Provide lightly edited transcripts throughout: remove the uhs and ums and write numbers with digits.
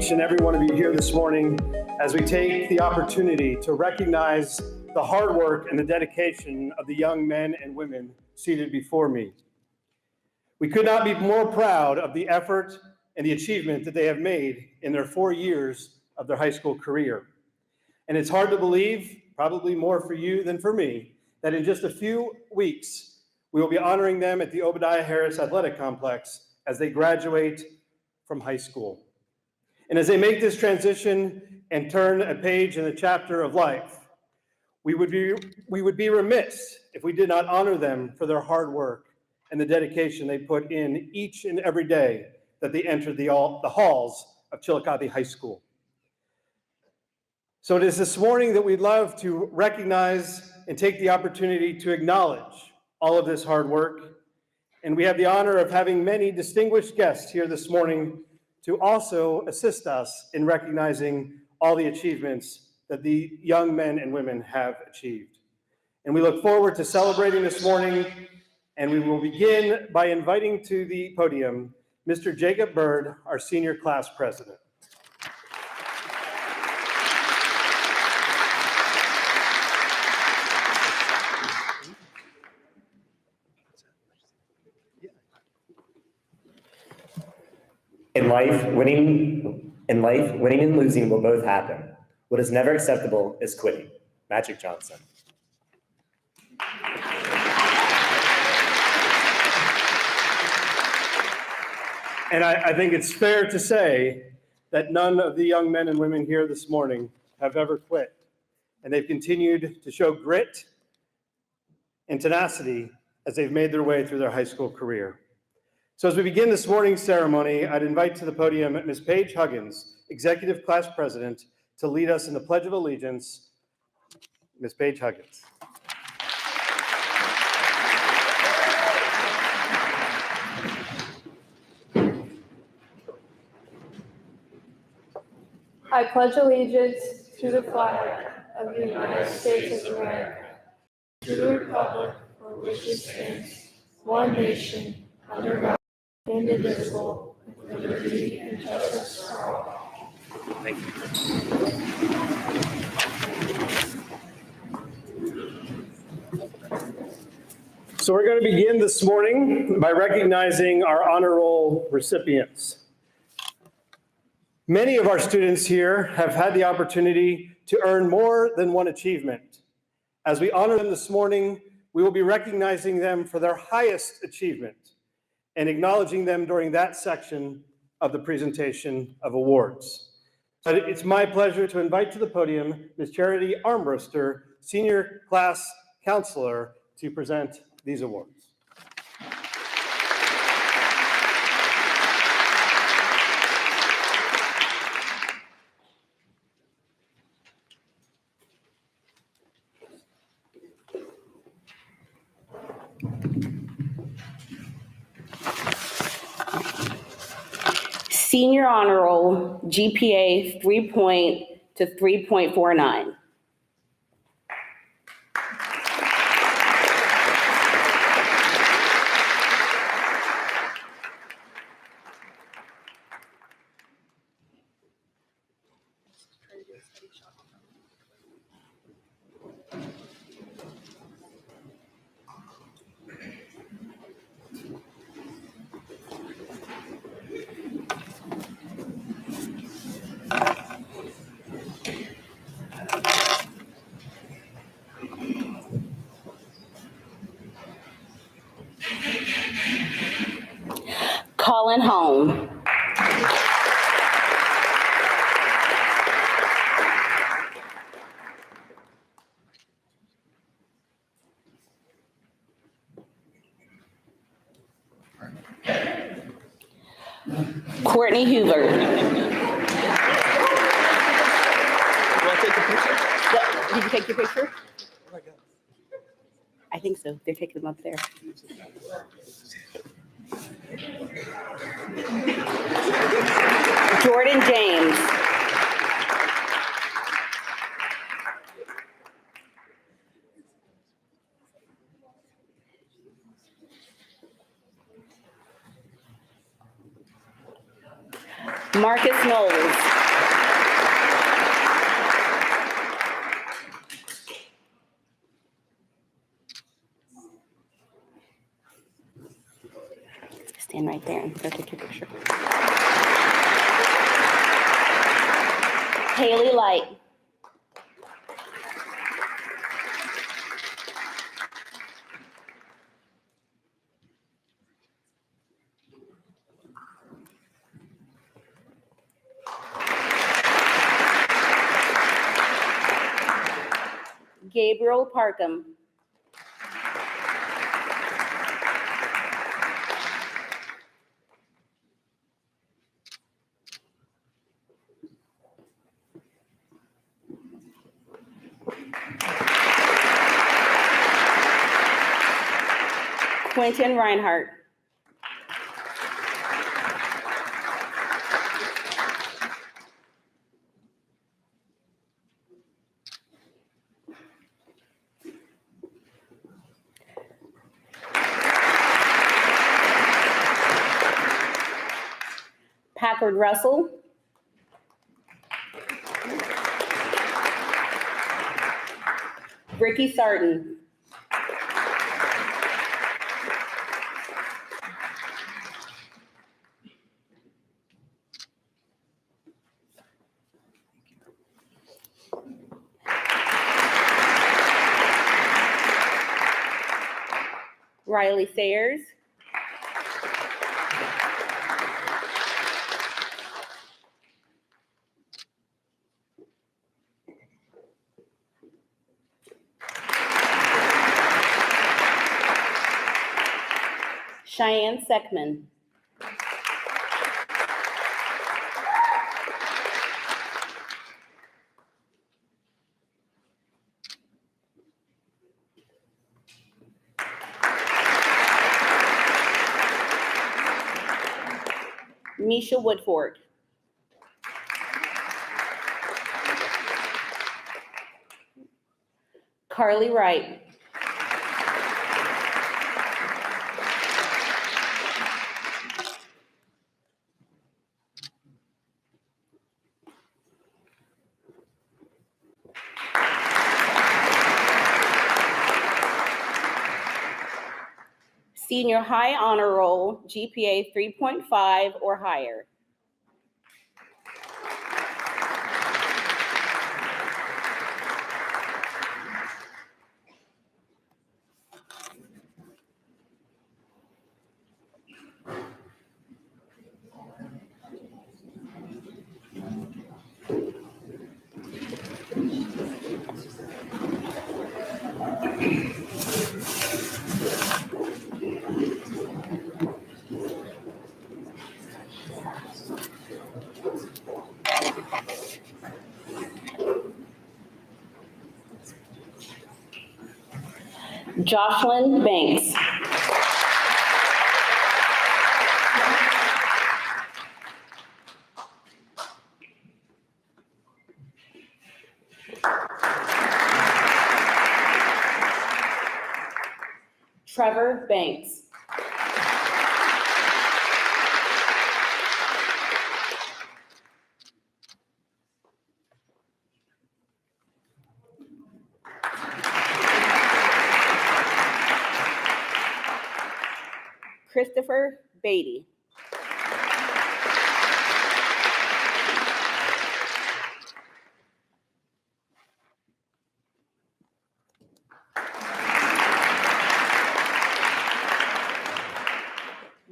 each and every one of you here this morning as we take the opportunity to recognize the hard work and the dedication of the young men and women seated before me. We could not be more proud of the effort and the achievement that they have made in their 4 years of their high school career. And it's hard to believe, probably more for you than for me, that in just a few weeks, we will be honoring them at the Obadiah Harris Athletic Complex as they graduate from high school. And as they make this transition and turn a page in the chapter of life, we would be remiss if we did not honor them for their hard work and the dedication they put in each and every day that they entered the halls of Chillicothe High School. So it is this morning that we'd love to recognize and take the opportunity to acknowledge all of this hard work. And we have the honor of having many distinguished guests here this morning to also assist us in recognizing all the achievements that the young men and women have achieved. And we look forward to celebrating this morning, and we will begin by inviting to the podium Mr. Jacob Bird, our senior class president. In life, winning and losing will both happen. What is never acceptable is quitting. Magic Johnson. And I think it's fair to say that none of the young men and women here this morning have ever quit. And they've continued to show grit and tenacity as they've made their way through their high school career. So as we begin this morning's ceremony, I'd invite to the podium Ms. Paige Huggins, Executive Class President, to lead us in the Pledge of Allegiance. Ms. Paige Huggins. I pledge allegiance to the flag of the United States of America, to the republic for which it stands, one nation, under God, indivisible, with liberty and justice for all. Thank you. So we're going to begin this morning by recognizing our honor roll recipients. Many of our students here have had the opportunity to earn more than one achievement. As we honor them this morning, we will be recognizing them for their highest achievement and acknowledging them during that section of the presentation of awards. But it's my pleasure to invite to the podium Ms. Charity Armbruster, Senior Class Counselor, to present these awards. Senior Honor Roll, GPA 3 to 3.49. Colin Home. Courtney Hoover. You want to take a picture? Did you take your picture? Oh my God. I think so. They're taking them up there. Jordan James. Marcus Knowles. Stand right there and go take your picture. Haley Light. Gabriel Parkham. Quentin Reinhardt. Packard Russell. Ricky Sarton. Riley Sayers. Cheyenne Seckman. Misha Woodford. Carly Wright. Senior high honor roll, GPA 3.5 or higher. Jocelyn Banks. Trevor Banks. Christopher Beatty.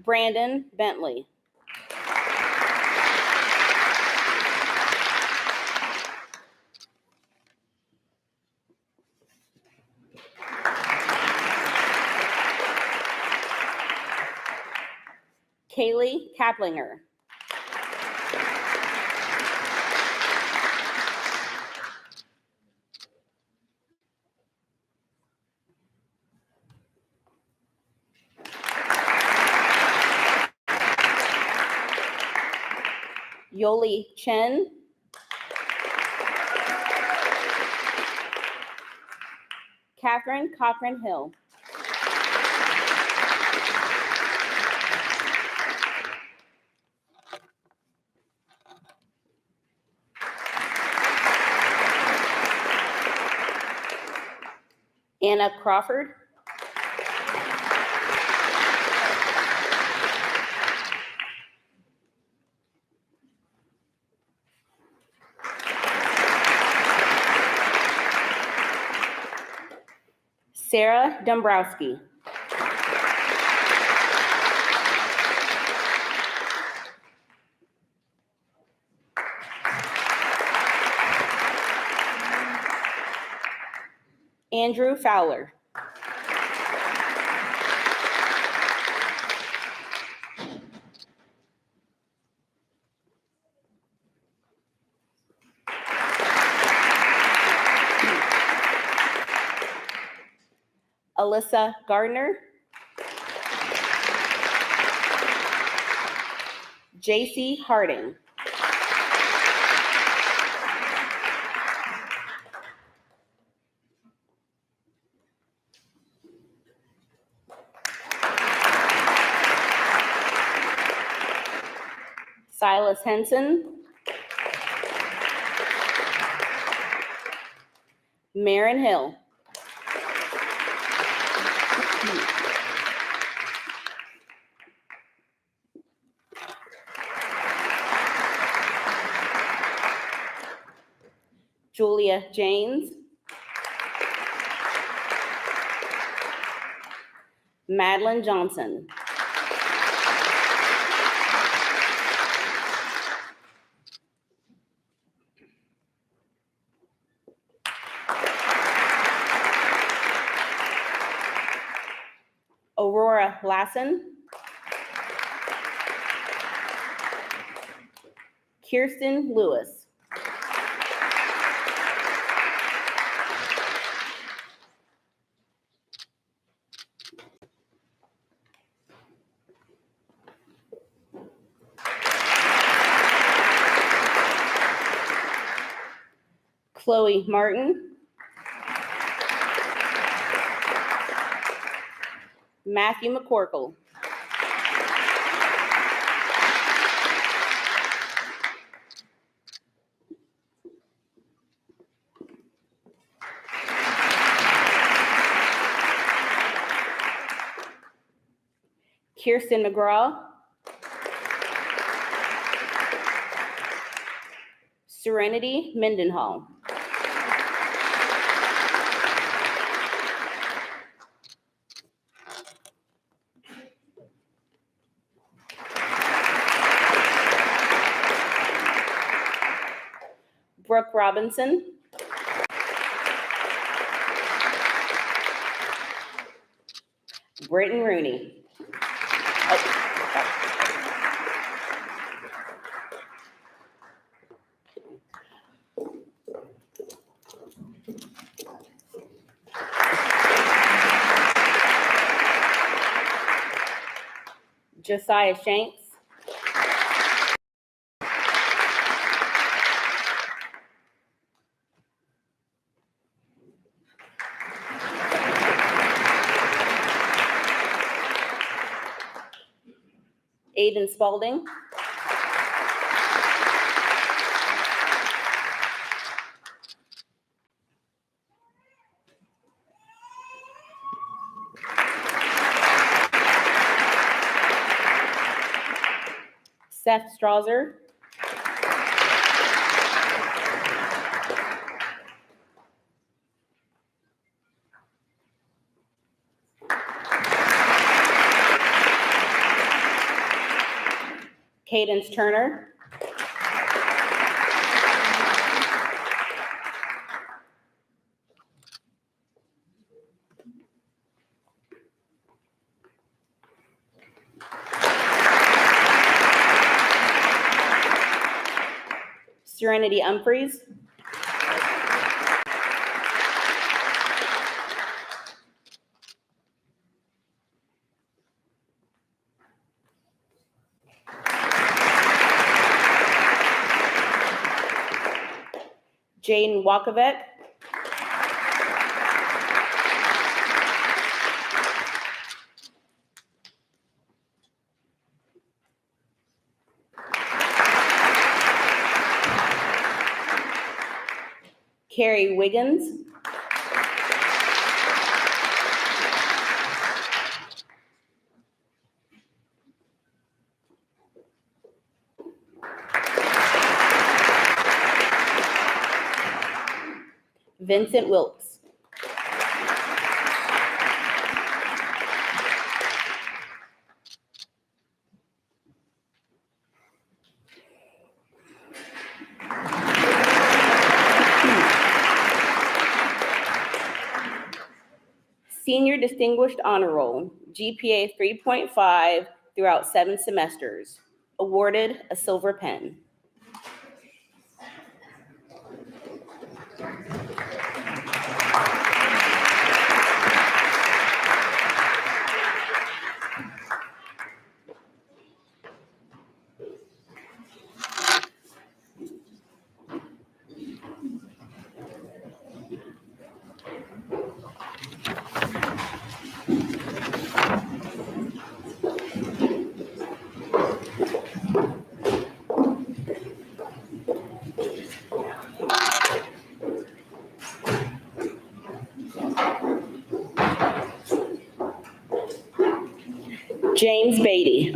Brandon Bentley. Kaylee Kaplinger. Yoli Chen. Catherine Cochran Hill. Anna Crawford. Sarah Dombrowski. Andrew Fowler. Alyssa Gardner. JC Harding. Silas Henson. Marin Hill. Julia Janes. Madeline Johnson. Aurora Lassen. Kirsten Lewis. Chloe Martin. Matthew McCorkle. Kirsten McGraw. Serenity Mendenhall. Brooke Robinson. Britton Rooney. Josiah Shanks. Aiden Spalding. Seth Strauser. Cadence Turner. Serenity Humphreys. Jaden Wakovec. Carrie Wiggins. Vincent Wilkes. Senior Distinguished Honor Roll, GPA 3.5 throughout 7 semesters. Awarded a silver pen. James Beatty.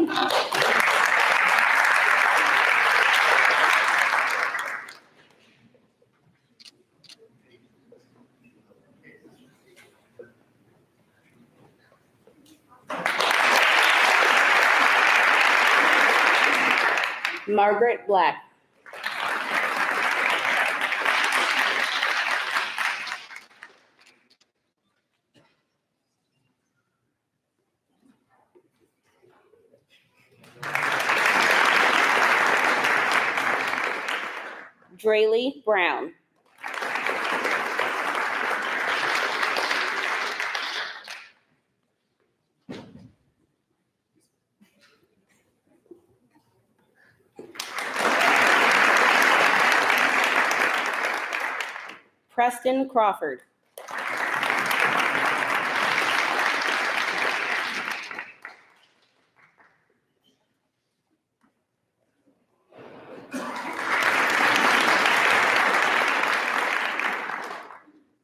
Margaret Black. Draylee Brown. Preston Crawford.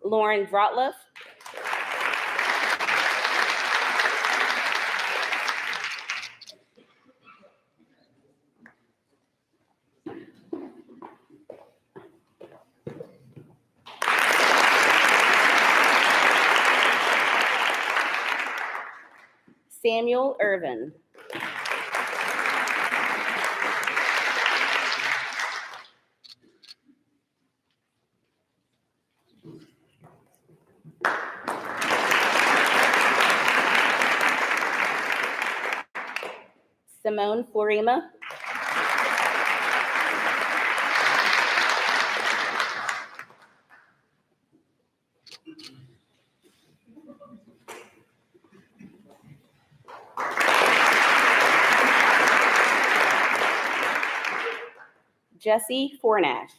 Lauren Vrotleff. Samuel Irvin. Simone Florima. Jesse Fornash.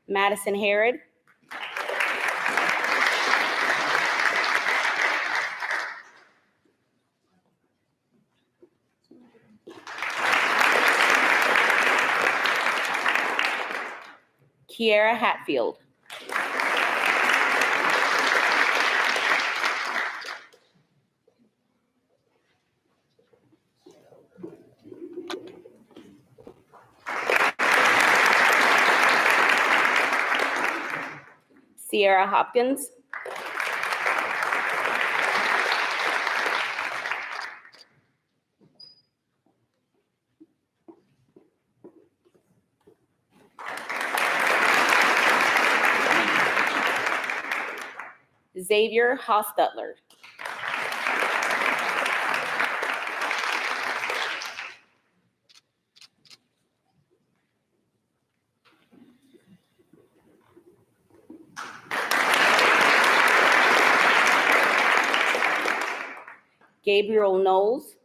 Madison Harrod. Kiera Hatfield. Sierra Hopkins. Xavier Hostetler. Gabriel Knowles.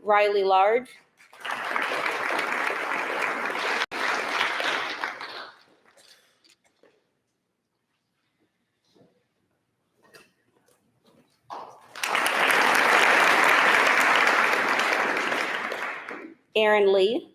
Riley Large. Aaron Lee.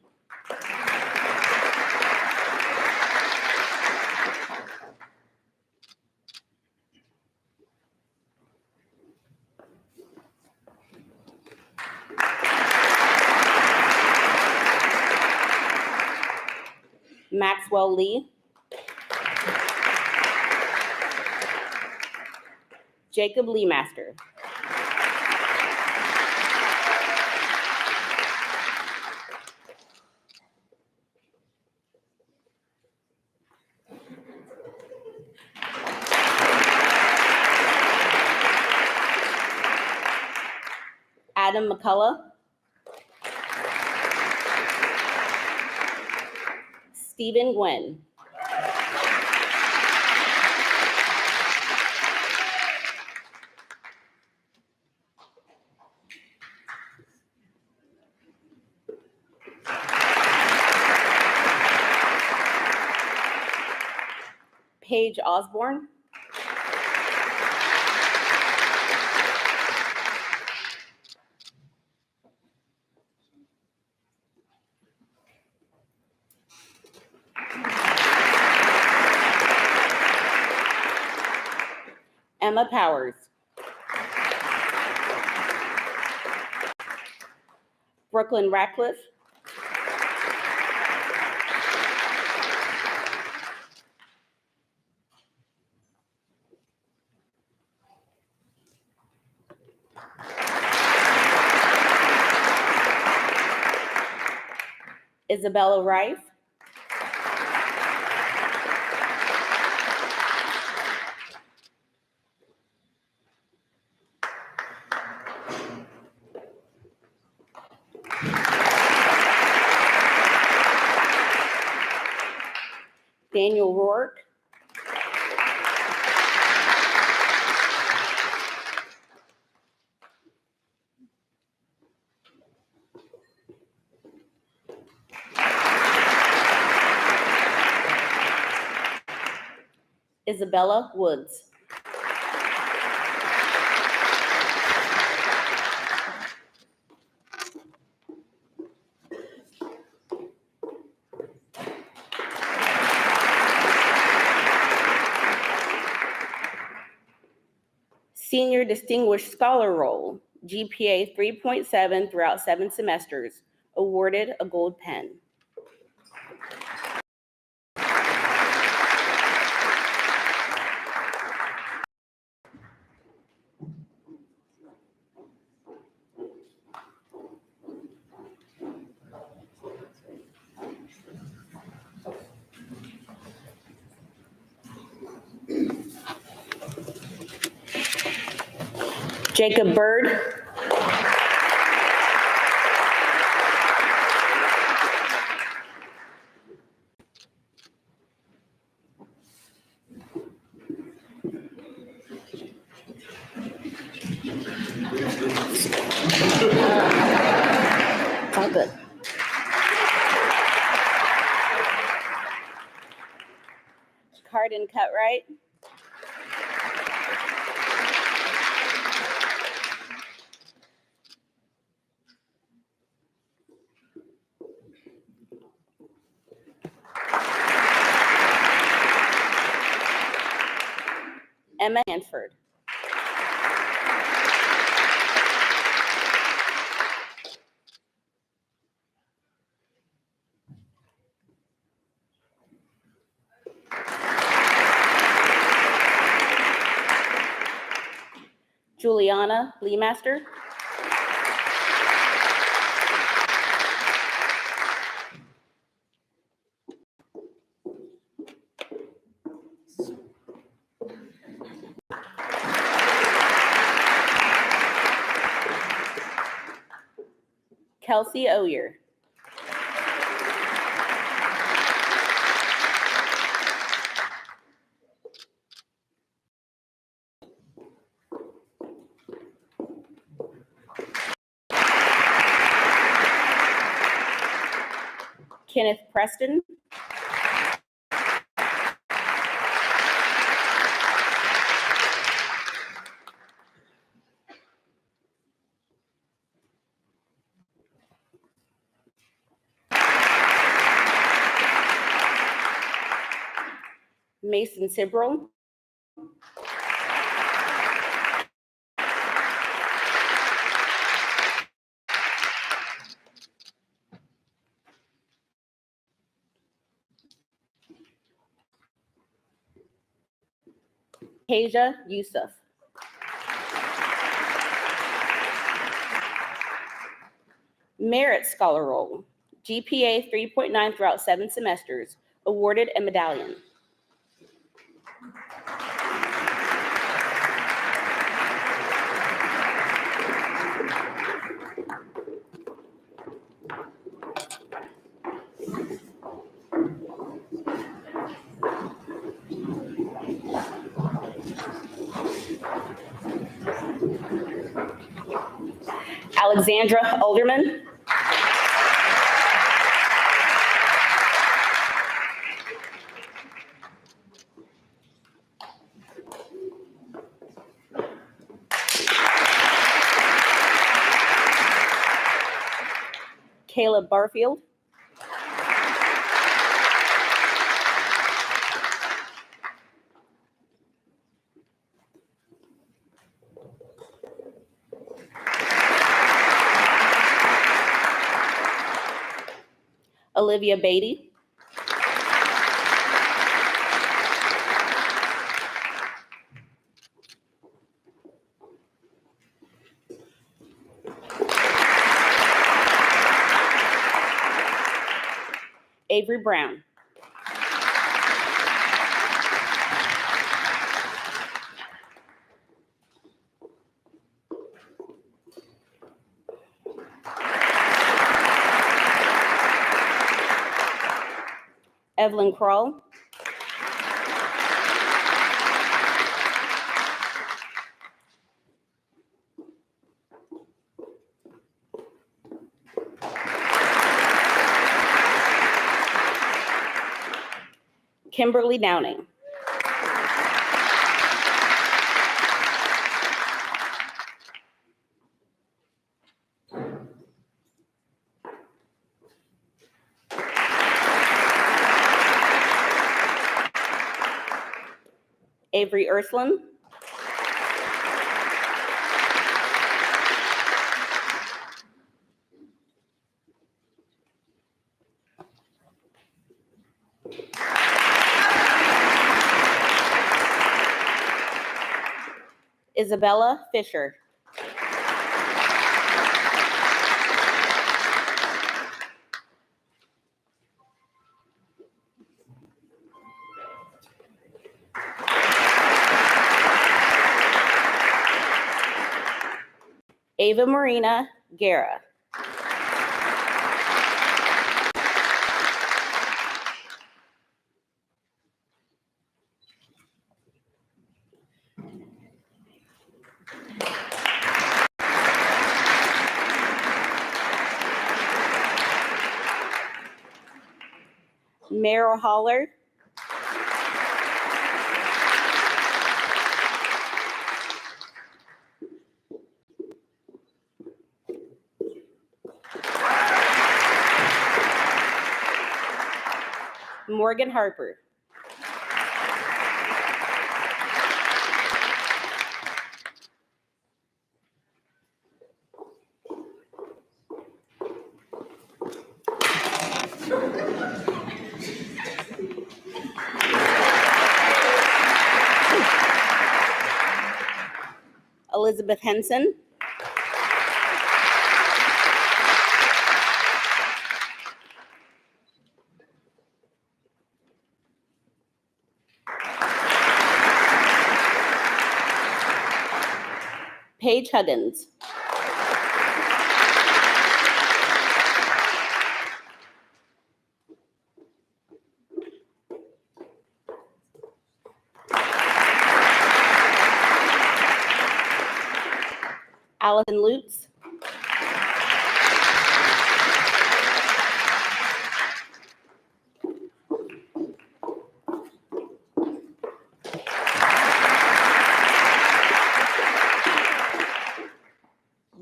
Maxwell Lee, Jacob Leemaster, Adam McCullough, Stephen Gwynn, Paige Osborne, Emma Powers, Brooklyn Ratcliffe, Isabella Rife, Daniel Rourke, Isabella Woods, Senior Distinguished Scholar Roll, GPA 3.7 throughout 7 semesters, awarded a gold pen. Jacob Bird, all good. Cardin Cutright, Emma Hanford, Juliana Leemaster, Kelsey Oyer, Kenneth Preston, Mason Sibrel, Kaja Yusuf. Merit Scholar Roll, GPA 3.9 throughout 7 semesters, awarded a medallion. Alexandra Olderman. Caleb Barfield. Olivia Beatty. Avery Brown. Evelyn Kroll. Kimberly Downing. Avery Ursuline. Isabella Fisher. Ava Marina Guerra. Meryl Holler. Morgan Harper. Elizabeth Henson. Paige Huggins. Allison Lutz.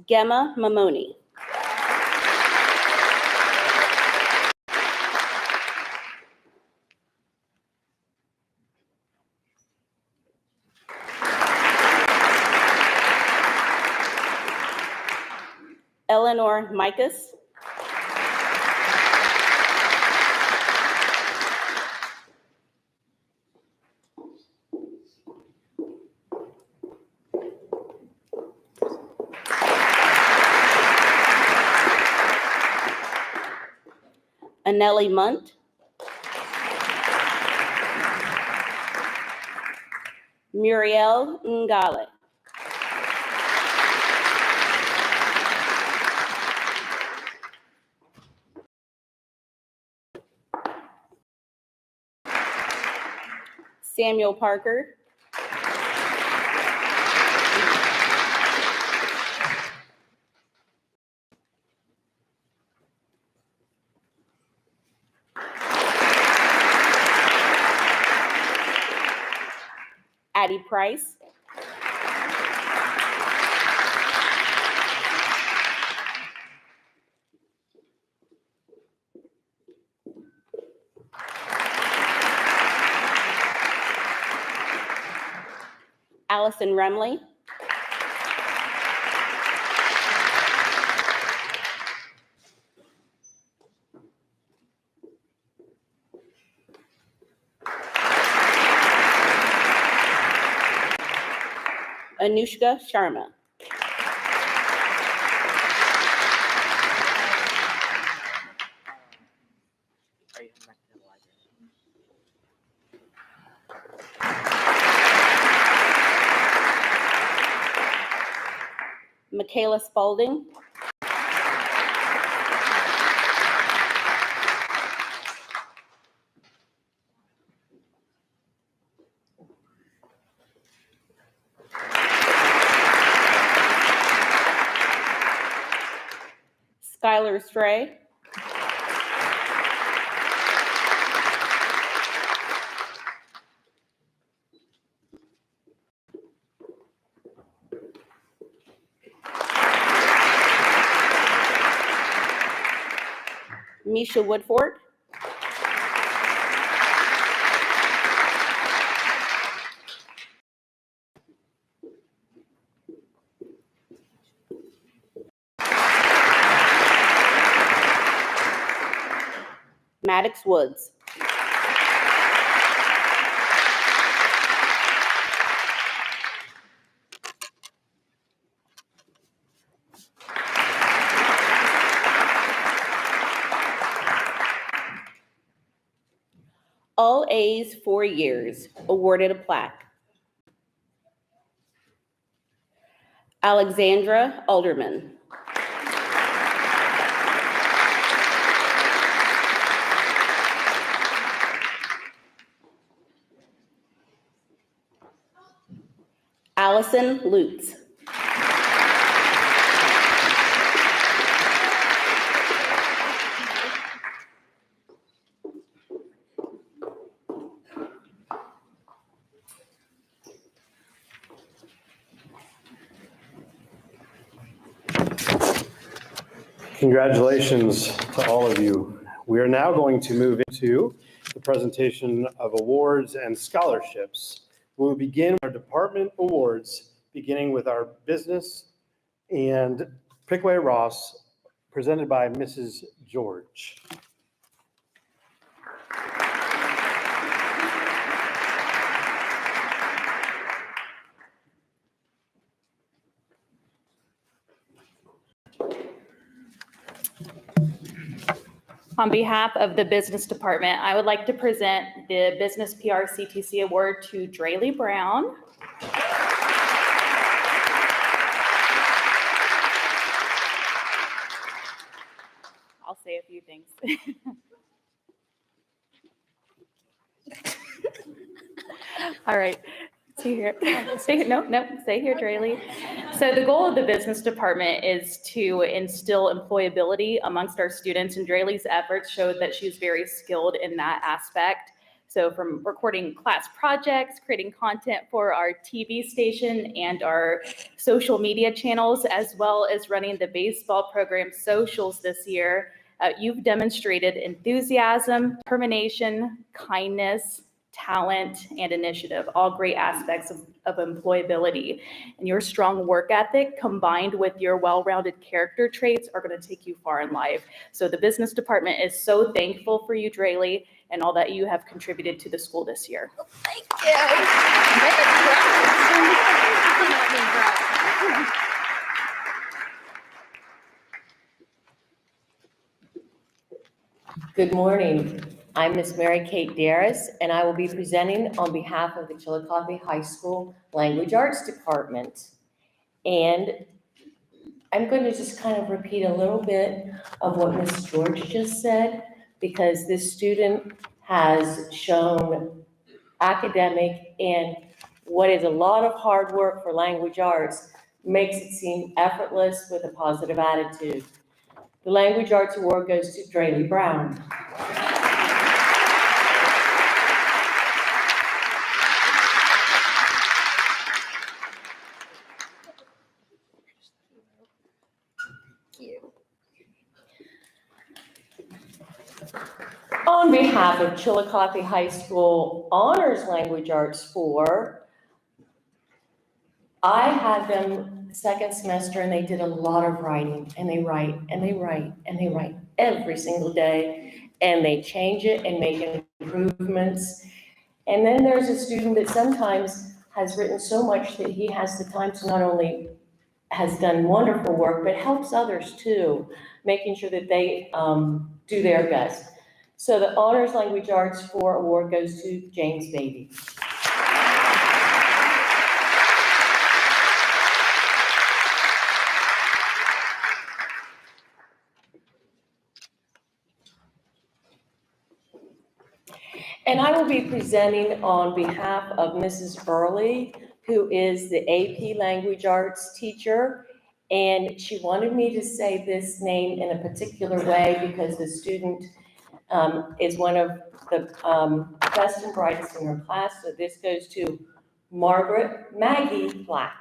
Gemma Mamoni. Eleanor Micus. Anelli Munt, Muriel Ngale, Samuel Parker, Addie Price, Allison Remley, Anushka Sharma, Michaela Spalding, Skylar Stray, Misha Woodford, Maddox Woods, all A's 4 years, awarded a plaque. Alexandra Alderman, Allison Lutz, Congratulations to all of you. We are now going to move into the presentation of awards and scholarships. We will begin with our department awards, beginning with our business and Pickway Ross, presented by Mrs. George. On behalf of the Business Department, I would like to present the Business PR CTC Award to Draylee Brown. I'll say a few things. All right. Stay here. Stay here. No, stay here, Draylee. So the goal of the business department is to instill employability amongst our students, and Draylee's efforts showed that she's very skilled in that aspect. So from recording class projects, creating content for our TV station and our social media channels, as well as running the baseball program socials this year, you've demonstrated enthusiasm, determination, kindness, talent, and initiative, all great aspects of employability. And your strong work ethic combined with your well-rounded character traits are going to take you far in life. So the business department is so thankful for you, Draylee, and all that you have contributed to the school this year. Thank you. Good morning. I'm Miss Mary Kate Darris, and I will be presenting on behalf of the Chillicothe High School Language Arts Department. And I'm going to just kind of repeat a little bit of what Miss George just said, because this student has shown academic and what is a lot of hard work for language arts makes it seem effortless with a positive attitude. The Language Arts Award goes to Draley Brown. On behalf of Chillicothe High School Honors Language Arts 4, I had them second semester and they did a lot of writing, and they write and they write and they write every single day, and they change it and make improvements. And then there's a student that sometimes has written so much that he has the time to not only has done wonderful work, but helps others too, making sure that they do their best. So the Honors Language Arts 4 award goes to James Beatty. And I will be presenting on behalf of Mrs. Early, who is the AP Language Arts teacher. And she wanted me to say this name in a particular way because the student is one of the best and brightest in her class. So this goes to Margaret Maggie Black.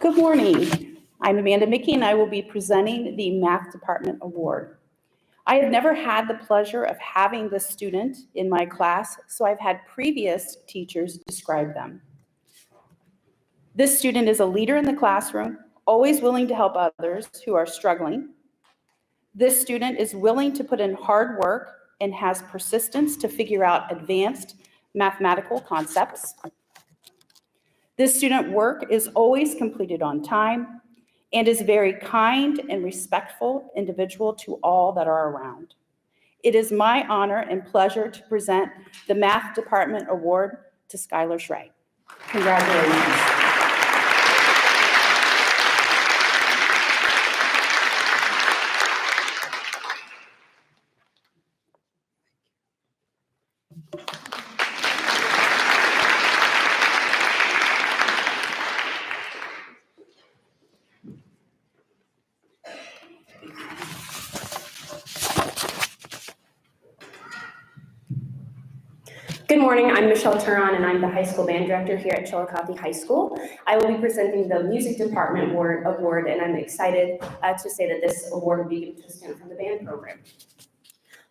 Good morning. I'm Amanda Mickey, and I will be presenting the Math Department Award. I have never had the pleasure of having this student in my class, so I've had previous teachers describe them. This student is a leader in the classroom, always willing to help others who are struggling. This student is willing to put in hard work and has persistence to figure out advanced mathematical concepts. This student work is always completed on time and is a very kind and respectful individual to all that are around. It is my honor and pleasure to present the Math Department Award to Skylar Schrey. Congratulations. Good morning, I'm Michelle Turon and I'm the high school band director here at Chillicothe High School. I will be presenting the Music Department Award, and I'm excited to say that this award will be given to a student from the band program.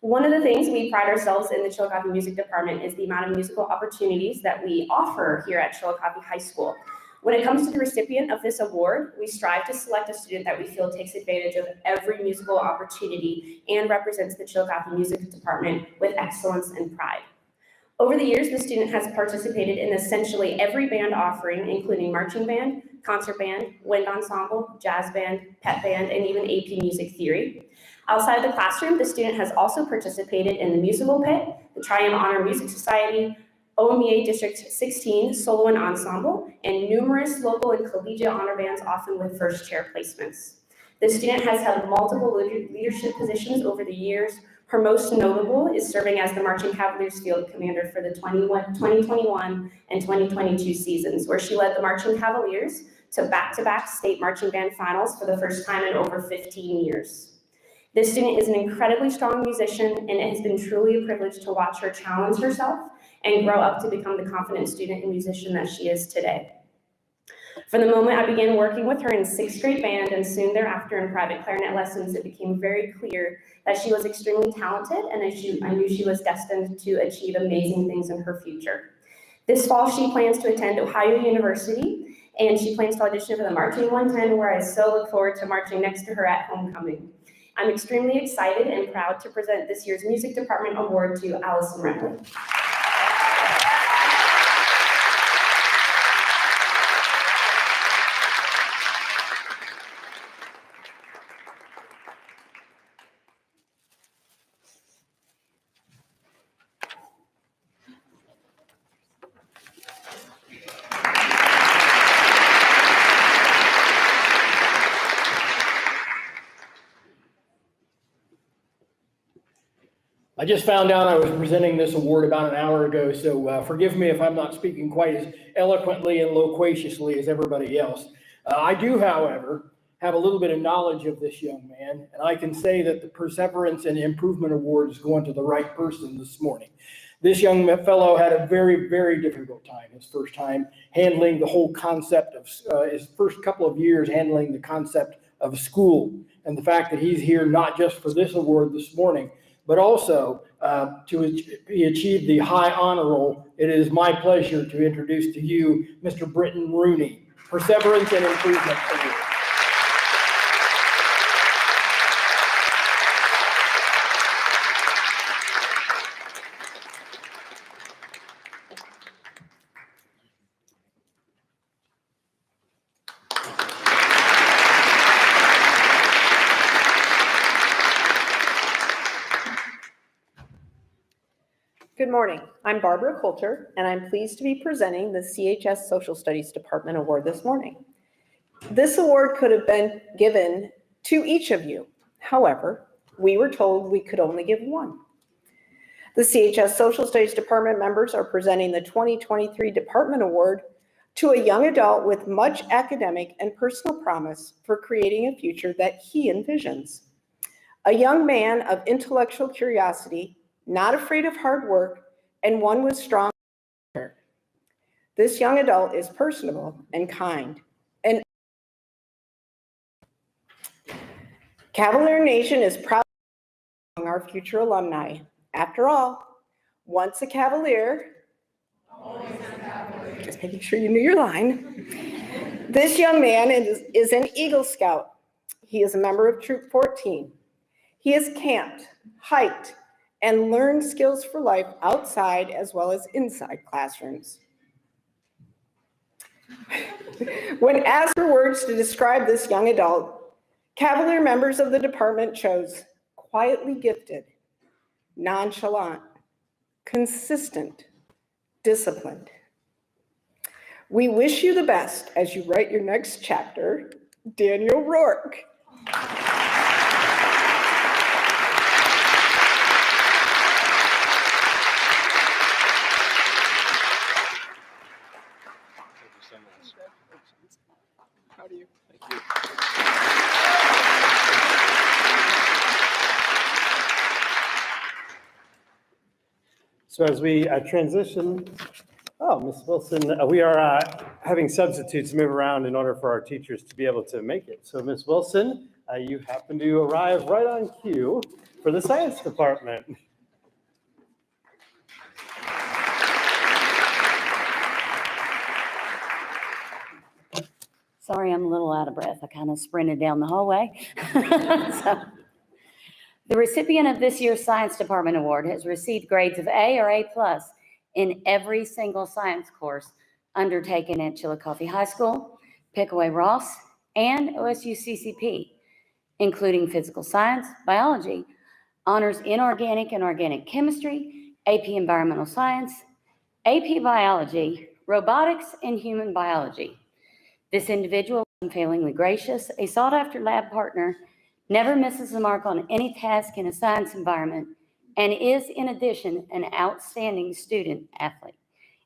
One of the things we pride ourselves in the Chillicothe Music Department is the amount of musical opportunities that we offer here at Chillicothe High School. When it comes to the recipient of this award, we strive to select a student that we feel takes advantage of every musical opportunity and represents the Chillicothe Music Department with excellence and pride. Over the years, the student has participated in essentially every band offering, including marching band, concert band, wind ensemble, jazz band, pep band, and even AP music theory. Outside of the classroom, the student has also participated in the musical pit, the Triumph Honor Music Society, OMEA District 16 solo and ensemble, and numerous local and collegiate honor bands, often with first chair placements. The student has held multiple leadership positions over the years. Her most notable is serving as the Marching Cavaliers field commander for the 2021 and 2022 seasons, where she led the Marching Cavaliers to back-to-back state marching band finals for the first time in over 15 years. This student is an incredibly strong musician, and it has been truly a privilege to watch her challenge herself and grow up to become the confident student and musician that she is today. From the moment I began working with her in 6th grade band and soon thereafter in private clarinet lessons, it became very clear that she was extremely talented, and I knew she was destined to achieve amazing things in her future. This fall, she plans to attend Ohio University and she plans to audition for the Marching 110, where I so look forward to marching next to her at homecoming. I'm extremely excited and proud to present this year's Music Department Award to Allison Rentley. I just found out I was presenting this award about an hour ago, so forgive me if I'm not speaking quite as eloquently and loquaciously as everybody else. I do, however, have a little bit of knowledge of this young man, and I can say that the Perseverance and Improvement Award is going to the right person this morning. This young fellow had a very, very difficult time, his first time handling the whole concept of, his first couple of years handling the concept of school, and the fact that he's here not just for this award this morning, but also to achieve the high honor roll. It is my pleasure to introduce to you Mr. Britton Rooney, Perseverance and Improvement Award. Good morning. I'm Barbara Coulter, and I'm pleased to be presenting the CHS Social Studies Department Award this morning. This award could have been given to each of you. However, we were told we could only give one. The CHS Social Studies Department members are presenting the 2023 Department Award to a young adult with much academic and personal promise for creating a future that he envisions. A young man of intellectual curiosity, not afraid of hard work, and one with strong character. This young adult is personable and kind. And Cavalier Nation is proud of our future alumni. After all, once a Cavalier, always a Cavalier. Just making sure you knew your line. This young man is an Eagle Scout. He is a member of Troop 14. He has camped, hiked, and learn skills for life outside as well as inside classrooms. When asked for words to describe this young adult, Cavalier members of the department chose quietly gifted, nonchalant, consistent, disciplined. We wish you the best as you write your next chapter, Daniel Rourke. Proud of you. Thank you. So as we transition, Ms. Wilson, we are having substitutes move around in order for our teachers to be able to make it. So Ms. Wilson, you happen to arrive right on cue for the science department. Sorry, I'm a little out of breath. I kind of sprinted down the hallway. So, the recipient of this year's Science Department Award has received grades of A or A+ in every single science course undertaken at Chillicothe High School, Pickaway Ross, and OSU CCP, including physical science, biology, honors in organic and organic chemistry, AP environmental science, AP biology, robotics, and human biology. This individual is unfailingly gracious, a sought-after lab partner, never misses the mark on any task in a science environment, and is, in addition, an outstanding student athlete.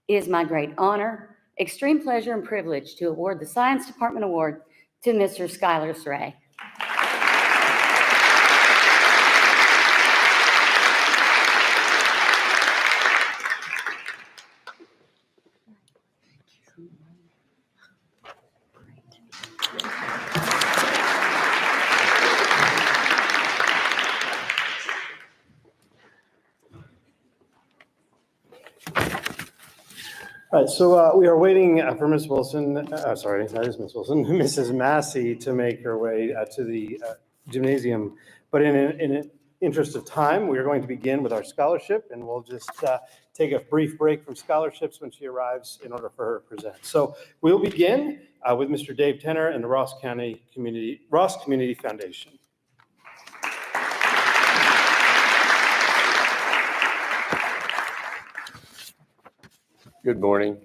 It is my great honor, extreme pleasure, and privilege to award the Science Department Award to Mr. Skylar Saray. All right, so we are waiting for Ms. Wilson, sorry, that is Ms. Wilson, Mrs. Massey to make her way to the gymnasium. But in an interest of time, we are going to begin with our scholarship, and we'll just take a brief break from scholarships when she arrives in order for her to present. So we'll begin with Mr. Dave Tenner and the Ross Community Foundation. Good morning.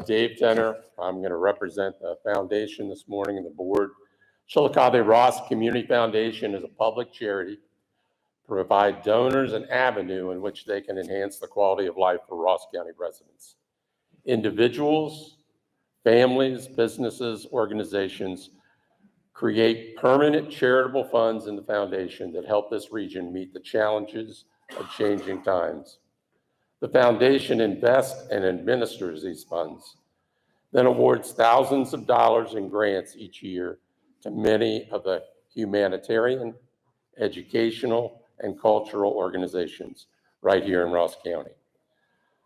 Dave Tenner. I'm going to represent the foundation this morning and the board. Chillicothe Ross Community Foundation is a public charity to provide donors an avenue in which they can enhance the quality of life for Ross County residents. Individuals, families, businesses, organizations create permanent charitable funds in the foundation that help this region meet the challenges of changing times. The foundation invests and administers these funds, then awards thousands of dollars in grants each year to many of the humanitarian, educational, and cultural organizations right here in Ross County.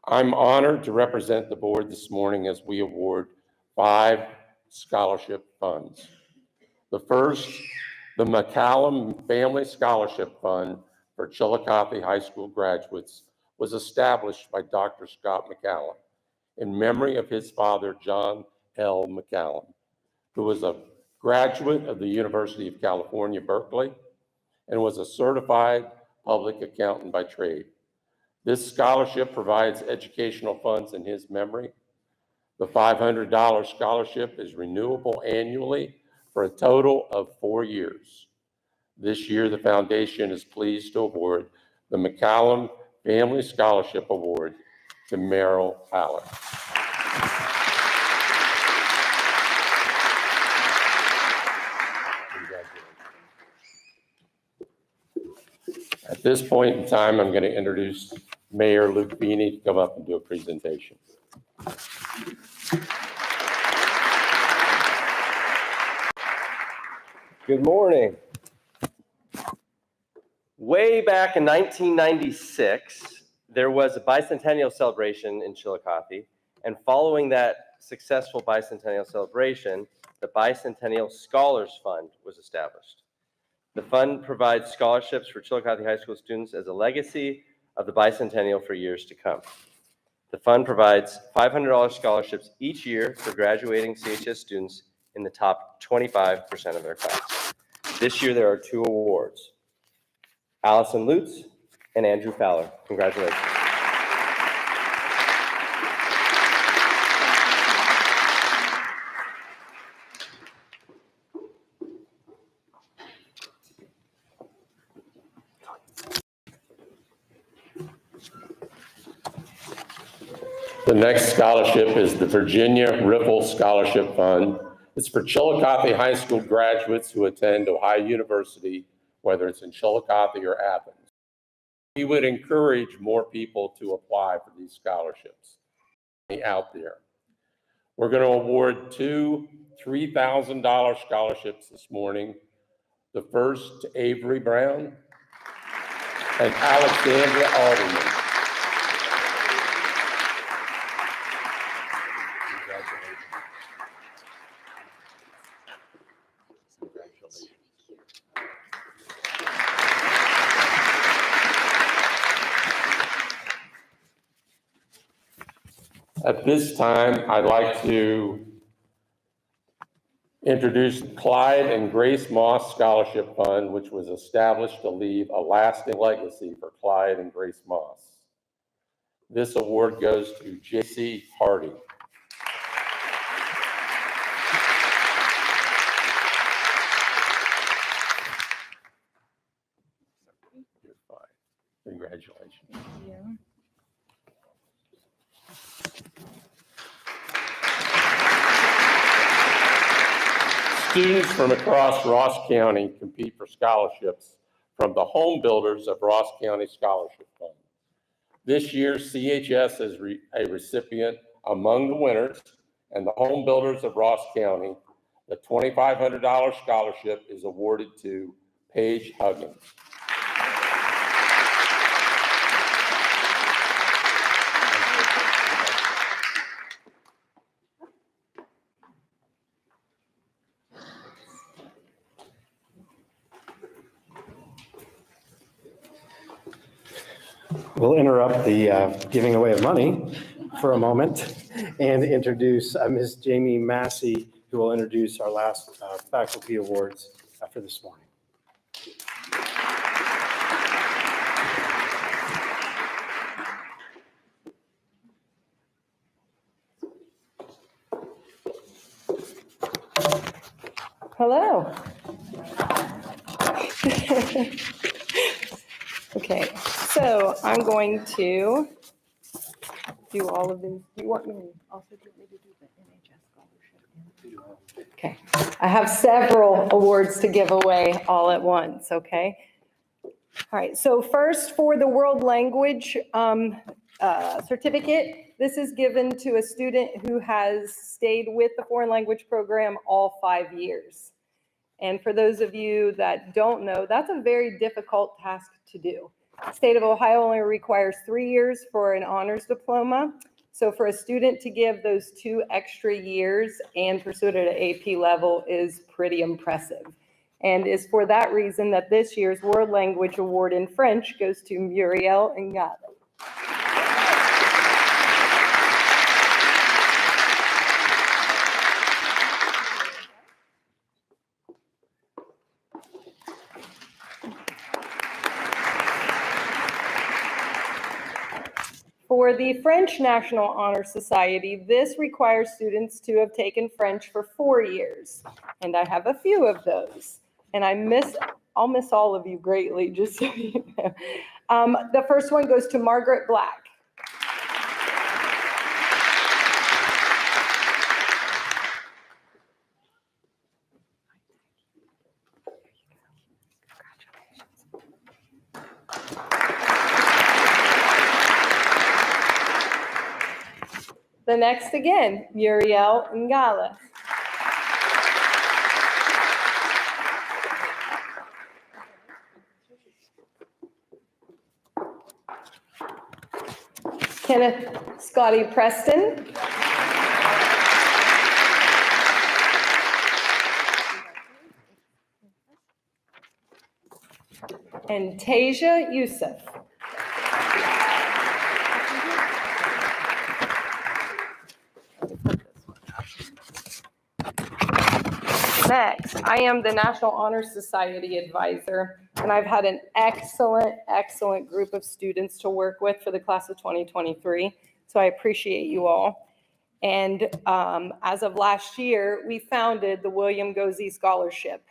I'm honored to represent the board this morning as we award 5 scholarship funds. The first, the McCallum Family Scholarship Fund for Chillicothe High School graduates, was established by Dr. Scott McCallum in memory of his father, John L. McCallum, who was a graduate of the University of California, Berkeley, and was a certified public accountant by trade. This scholarship provides educational funds in his memory. The $500 scholarship is renewable annually for a total of 4 years. This year, the foundation is pleased to award the McCallum Family Scholarship Award to Merrill Allen. At this point in time, I'm going to introduce Mayor Luke Beeney to come up and do a presentation. Good morning. Way back in 1996, there was a bicentennial celebration in Chillicothe, and following that successful bicentennial celebration, the Bicentennial Scholars Fund was established. The fund provides scholarships for Chillicothe High School students as a legacy of the bicentennial for years to come. The fund provides $500 scholarships each year for graduating CHS students in the top 25% of their class. This year, there are 2 awards. Allison Lutz and Andrew Fowler. Congratulations. The next scholarship is the Virginia Ripple Scholarship Fund. It's for Chillicothe High School graduates who attend Ohio University, whether it's in Chillicothe or Athens. We would encourage more people to apply for these scholarships out there. We're going to award 2 $3,000 scholarships this morning. The first to Avery Brown and Alexandra Alderman. At this time, I'd like to introduce Clyde and Grace Moss Scholarship Fund, which was established to leave a lasting legacy for Clyde and Grace Moss. This award goes to J.C. Hardy. You're fine. Congratulations. Thank you. Students from across Ross County compete for scholarships from the Home Builders of Ross County Scholarship Fund. This year, CHS is a recipient among the winners, and the Home Builders of Ross County, the $2,500 scholarship is awarded to Paige Huggins. We'll interrupt the giving away of money for a moment and introduce Ms. Jamie Massey, who will introduce our last faculty awards for this morning. Hello. Okay, so I'm going to do all of these. Do you want me to also do the NHS scholarship? Okay, I have several awards to give away all at once, okay? All right, so first for the world language certificate, this is given to a student who has stayed with the foreign language program all 5 years. And for those of you that don't know, that's a very difficult task to do. The state of Ohio only requires 3 years for an honors diploma. So for a student to give those 2 extra years and pursue it at an AP level is pretty impressive. And it's for that reason that this year's World Language Award in French goes to Muriel Ngale. For the French National Honor Society, this requires students to have taken French for 4 years. And I have a few of those. And I'll miss all of you greatly, just so you know. The first one goes to Margaret Black. The next again, Muriel Ngale. Kenneth Scotty Preston. And Tasia Youssef. Next, I am the National Honor Society advisor, and I've had an excellent group of students to work with for the class of 2023, so I appreciate you all. And as of last year, we founded the William Gozzi Scholarship,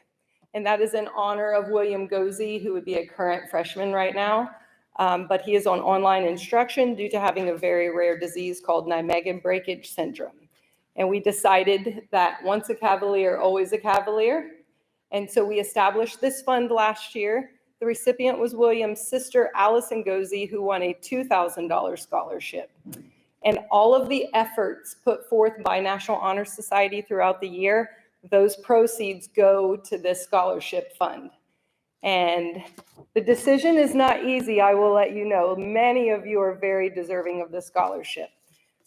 and that is in honor of William Gozzi, who would be a current freshman right now, but he is on online instruction due to having a very rare disease called Nijmegen breakage syndrome. And we decided that once a Cavalier, always a Cavalier. And so we established this fund last year. The recipient was William's sister, Allison Gozzi, who won a $2,000 scholarship. And all of the efforts put forth by National Honor Society throughout the year, those proceeds go to this scholarship fund. And the decision is not easy, I will let you know. Many of you are very deserving of this scholarship.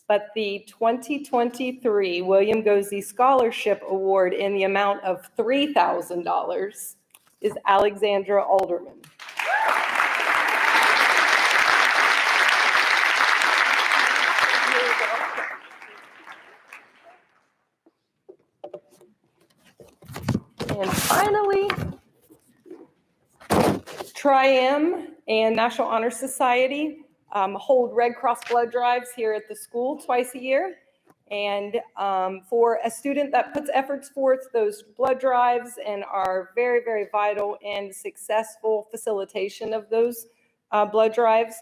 But the 2023 William Gozzi Scholarship Award in the amount of $3,000 is Alexandra Alderman. And finally, Tri-M and National Honor Society hold Red Cross blood drives here at the school twice a year. And for a student that puts efforts forth, those blood drives and are very, very vital and successful facilitation of those blood drives,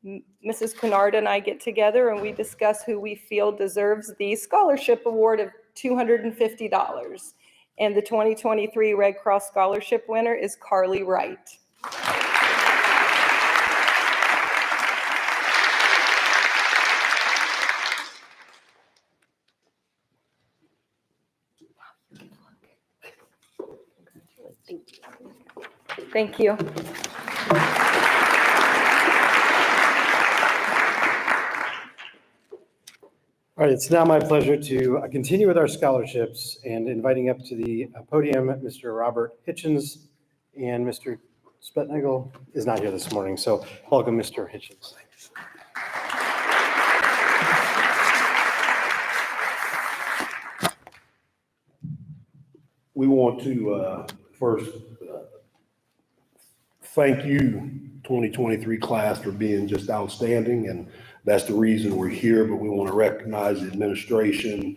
Mrs. Kennard and I get together and we discuss who we feel deserves the scholarship award of $250. And the 2023 Red Cross Scholarship winner is Carly Wright. Thank you. All right, it's now my pleasure to continue with our scholarships and inviting up to the podium Mr. Robert Hitchens and Mr. Spetnagel is not here this morning, so welcome, Mr. Hitchens. We want to first thank you, 2023 class, for being just outstanding, and that's the reason we're here. But we want to recognize the administration,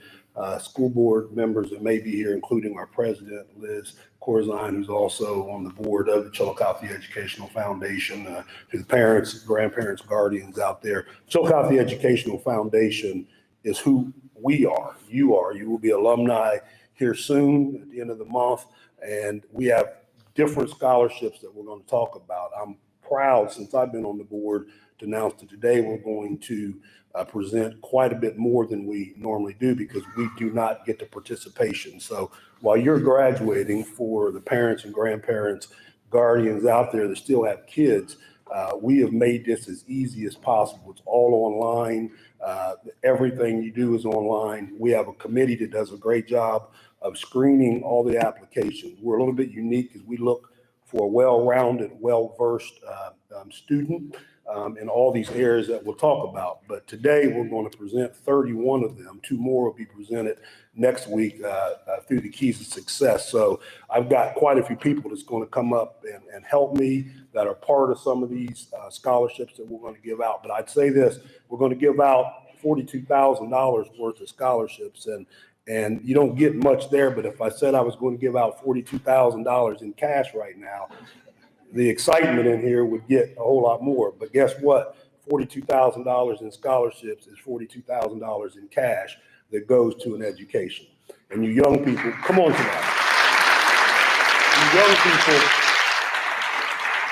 school board members that may be here, including our president, Liz Corzine, who's also on the board of the Chillicothe Educational Foundation, to the parents, grandparents, guardians out there. Chillicothe Educational Foundation is who we are. You will be alumni here soon at the end of the month, and we have different scholarships that we're going to talk about. I'm proud, since I've been on the board, to announce that today we're going to present quite a bit more than we normally do, because we do not get the participation. So while you're graduating, for the parents and grandparents, guardians out there that still have kids, we have made this as easy as possible. It's all online. Everything you do is online. We have a committee that does a great job of screening all the applications. We're a little bit unique as we look for a well-rounded, well-versed student in all these areas that we'll talk about. But today we're going to present 31 of them. 2 more will be presented next week through the Keys of Success. So I've got quite a few people that's going to come up and help me that are part of some of these scholarships that we're going to give out. But I'd say this, we're going to give out $42,000 worth of scholarships, and you don't get much there. But if I said I was going to give out $42,000 in cash right now, the excitement in here would get a whole lot more. But guess what? $42,000 in scholarships is $42,000 in cash that goes to an education. And you young people, come on to that. You young people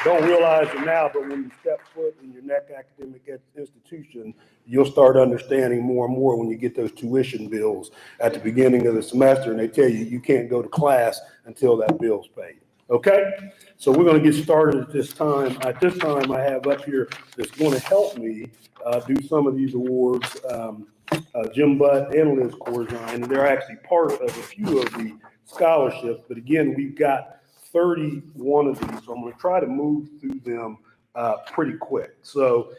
don't realize it now, but when you step foot in your next academic institution, you'll start understanding more and more when you get those tuition bills at the beginning of the semester, and they tell you you can't go to class until that bill's paid. Okay? So we're going to get started at this time. At this time, I have up here that's going to help me do some of these awards, Jim Butt and Liz Corzine, and they're actually part of a few of the scholarships. But again, we've got 31 of these, so I'm going to try to move through them pretty quick. So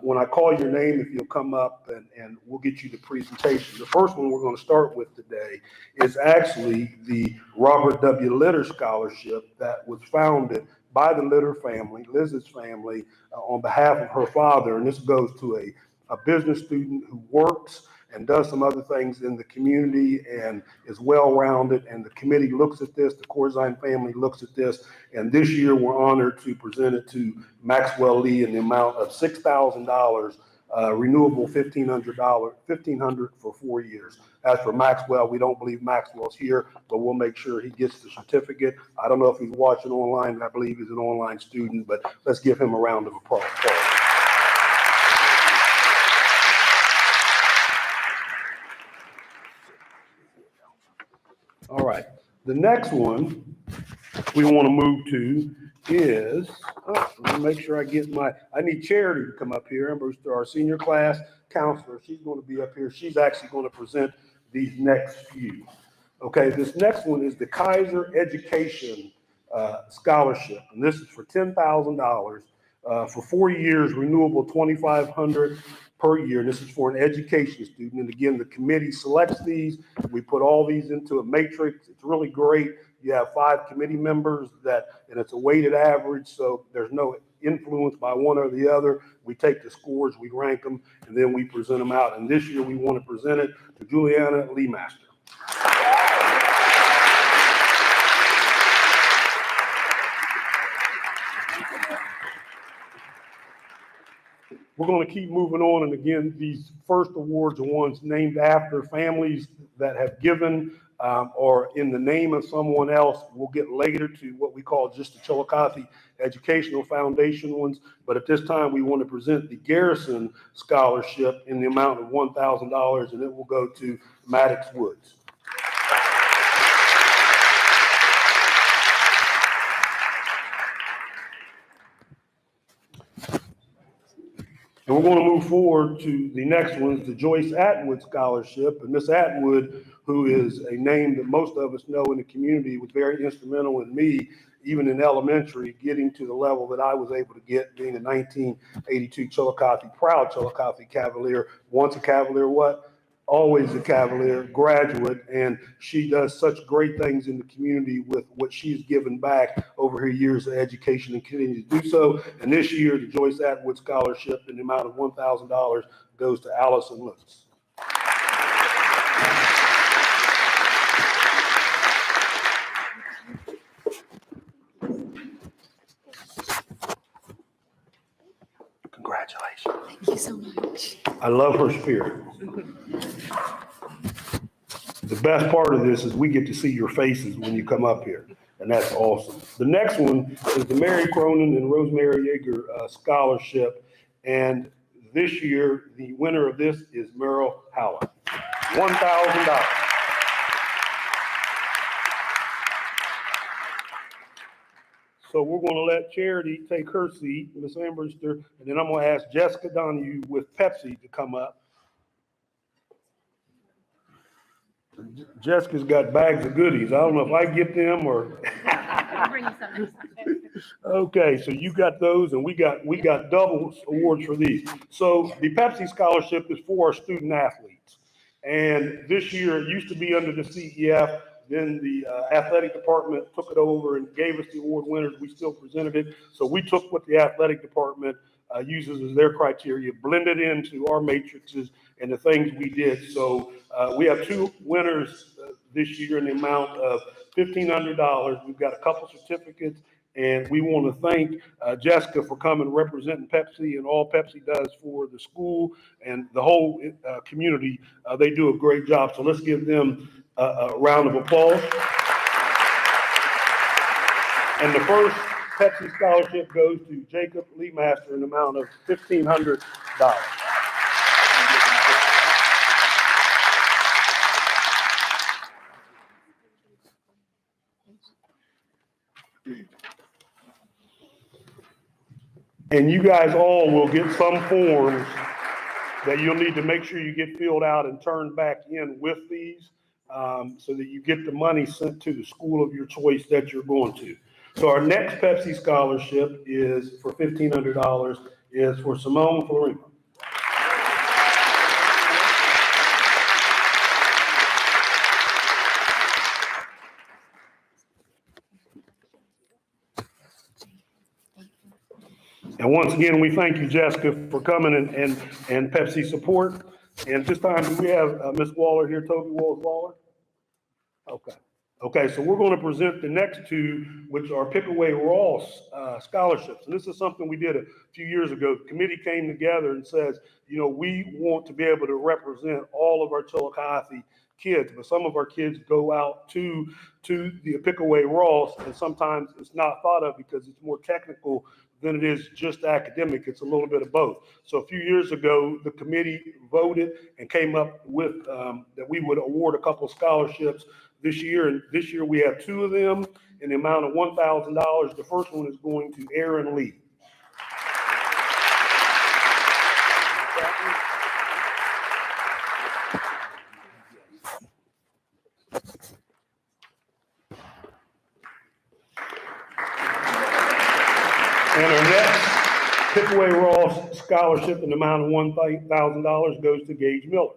when I call your name, if you'll come up and we'll get you the presentation. The first one we're going to start with today is actually the Robert W. Litter Scholarship that was founded by the Litter family, Liz's family, on behalf of her father. And this goes to a business student who works and does some other things in the community and is well-rounded. And the committee looks at this, the Corzine family looks at this, and this year we're honored to present it to Maxwell Lee in the amount of $6,000, renewable $1,500 for 4 years. As for Maxwell, we don't believe Maxwell's here, but we'll make sure he gets the certificate. I don't know if he's watching online, but I believe he's an online student, but let's give him a round of applause. All right, the next one we want to move to is, let me make sure I need Charity to come up here. Our senior class counselor, she's going to be up here. She's actually going to present these next few. Okay, this next one is the Kaiser Education Scholarship, and this is for $10,000 for 4 years, renewable $2,500 per year. This is for an education student. And again, the committee selects these. We put all these into a matrix. It's really great. You have 5 committee members and it's a weighted average, so there's no influence by one or the other. We take the scores, we rank them, and then we present them out. And this year we want to present it to Juliana Lee Master. We're going to keep moving on. And again, these first awards are ones named after families that have given or in the name of someone else. We'll get later to what we call just the Chillicothe Educational Foundation ones. But at this time, we want to present the Garrison Scholarship in the amount of $1,000, and it will go to Maddox Woods. And we're going to move forward to the next one, the Joyce Atwood Scholarship. And Miss Atwood, who is a name that most of us know in the community, was very instrumental in me even in elementary, getting to the level that I was able to get, being a 1982 proud Chillicothe Cavalier, once a Cavalier, always a Cavalier graduate, and she does such great things in the community with what she's given back over her years of education and continues to do so. And this year, the Joyce Atwood Scholarship in the amount of $1,000 goes to Allison Lutz. Congratulations. Thank you so much. I love her spirit. The best part of this is we get to see your faces when you come up here, and that's awesome. The next one is the Mary Cronin and Rosemary Yeager Scholarship, and this year, the winner of this is Merrill Howard, $1,000. So we're going to let Charity take her seat, Miss Ambrister, and then I'm going to ask Jessica Donahue with Pepsi to come up. Jessica's got bags of goodies. I don't know if I get them or. I'll bring you some next time. Okay, so you got those, and we got double awards for these. So the Pepsi Scholarship is for our student athletes, and this year it used to be under the CEF. Then the athletic department took it over and gave us the award winners. We still presented it. So we took what the athletic department uses as their criteria, blended into our matrices and the things we did. So we have two winners this year in the amount of $1,500. We've got a couple certificates, and we want to thank Jessica for coming representing Pepsi and all Pepsi does for the school and the whole community. They do a great job. So let's give them a round of applause. And the first Pepsi scholarship goes to Jacob Lee Master in the amount of $1,500. And you guys all will get some forms that you'll need to make sure you get filled out and turned back in with these so that you get the money sent to the school of your choice that you're going to. So our next Pepsi scholarship is for $1,500 is for Simone Florima. And once again, we thank you, Jessica, for coming and Pepsi support. And this time, do we have Ms. Waller here, Toby Waller? Okay. Okay, so we're going to present the next two, which are Pickaway Ross scholarships. And this is something we did a few years ago. The committee came together and says, you know, we want to be able to represent all of our Chillicothe kids, but some of our kids go out to the Pickaway Ross, and sometimes it's not thought of because it's more technical than it is just academic. It's a little bit of both. So a few years ago, the committee voted and came up with that we would award a couple of scholarships this year. And this year we have two of them in the amount of $1,000. The first one is going to Aaron Lee. And our next Pickaway Ross scholarship in the amount of $1,000 goes to Gage Miller.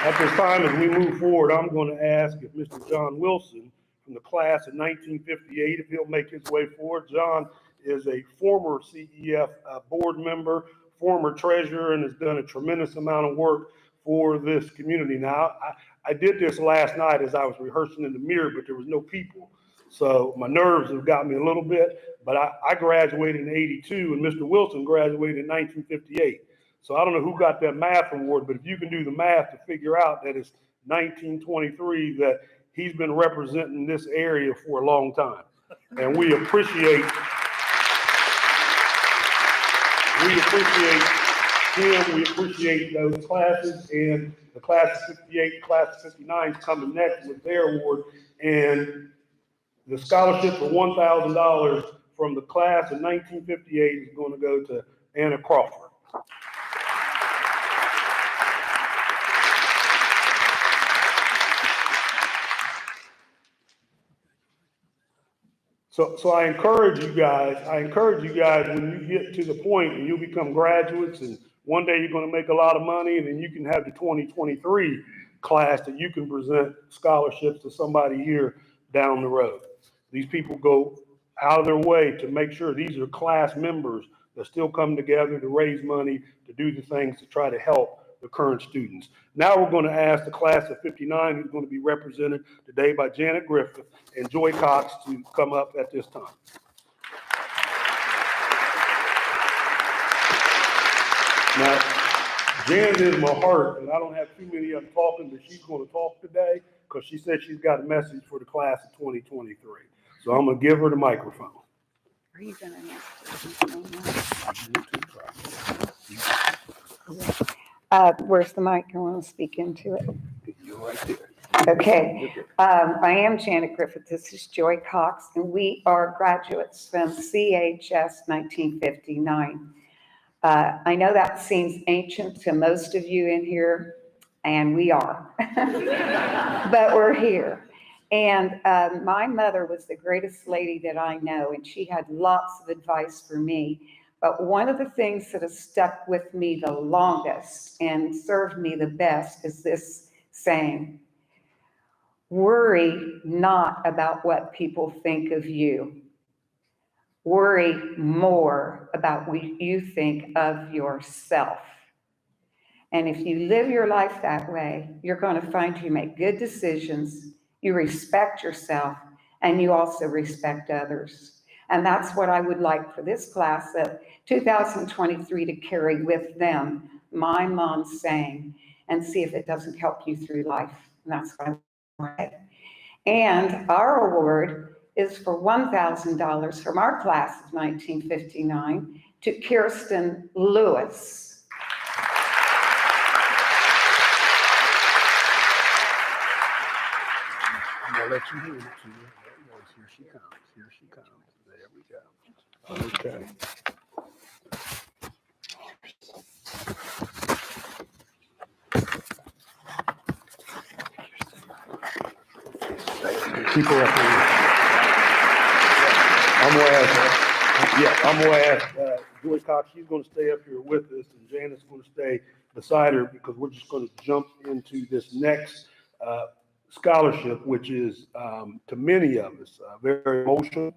At this time, as we move forward, I'm going to ask if Mr. John Wilson from the class of 1958, if he'll make his way forward. John is a former CEF board member, former treasurer, and has done a tremendous amount of work for this community. Now, I did this last night as I was rehearsing in the mirror, but there was no people. So my nerves have got me a little bit, but I graduated in '82 and Mr. Wilson graduated in 1958. So I don't know who got that math award, but if you can do the math to figure out that it's 1923, that he's been representing this area for a long time. And we appreciate him, we appreciate those classes, and the class of 58, class of 59 is coming next with their award. And The scholarship for $1,000 from the class of 1958 is going to go to Anna Crawford. So I encourage you guys when you get to the point and you become graduates and one day you're going to make a lot of money and then you can have the 2023 class that you can present scholarships to somebody here down the road. These people go out of their way to make sure these are class members that still come together to raise money, to do the things to try to help the current students. Now we're going to ask the class of 59, who's going to be represented today by Janet Griffith and Joy Cox, to come up at this time. Now, Janet is my heart, and I don't have too many of them talking, but she's going to talk today because she said she's got a message for the class of 2023. So I'm going to give her the microphone. Are you gonna Where's the mic? I want to speak into it. You're right there. Okay. I am Janet Griffith. This is Joy Cox, and we are graduates from CHS 1959. I know that seems ancient to most of you in here, and we are, but we're here. And my mother was the greatest lady that I know, and she had lots of advice for me. But one of the things that has stuck with me the longest and served me the best is this saying: worry not about what people think of you. Worry more about what you think of yourself. And if you live your life that way, you're going to find you make good decisions, you respect yourself, and you also respect others. And that's what I would like for this class of 2023 to carry with them, my mom's saying, and see if it doesn't help you through life. And that's what I want. And our award is for $1,000 from our class of 1959 to Kirsten Lewis. I'm going to let you hear it. Here she comes. Here she comes. There we go. Okay. Keep her up here. I'm going to ask Joy Cox. She's going to stay up here with us, and Janet's going to stay beside her, because we're just going to jump into this next scholarship, which is to many of us very emotional,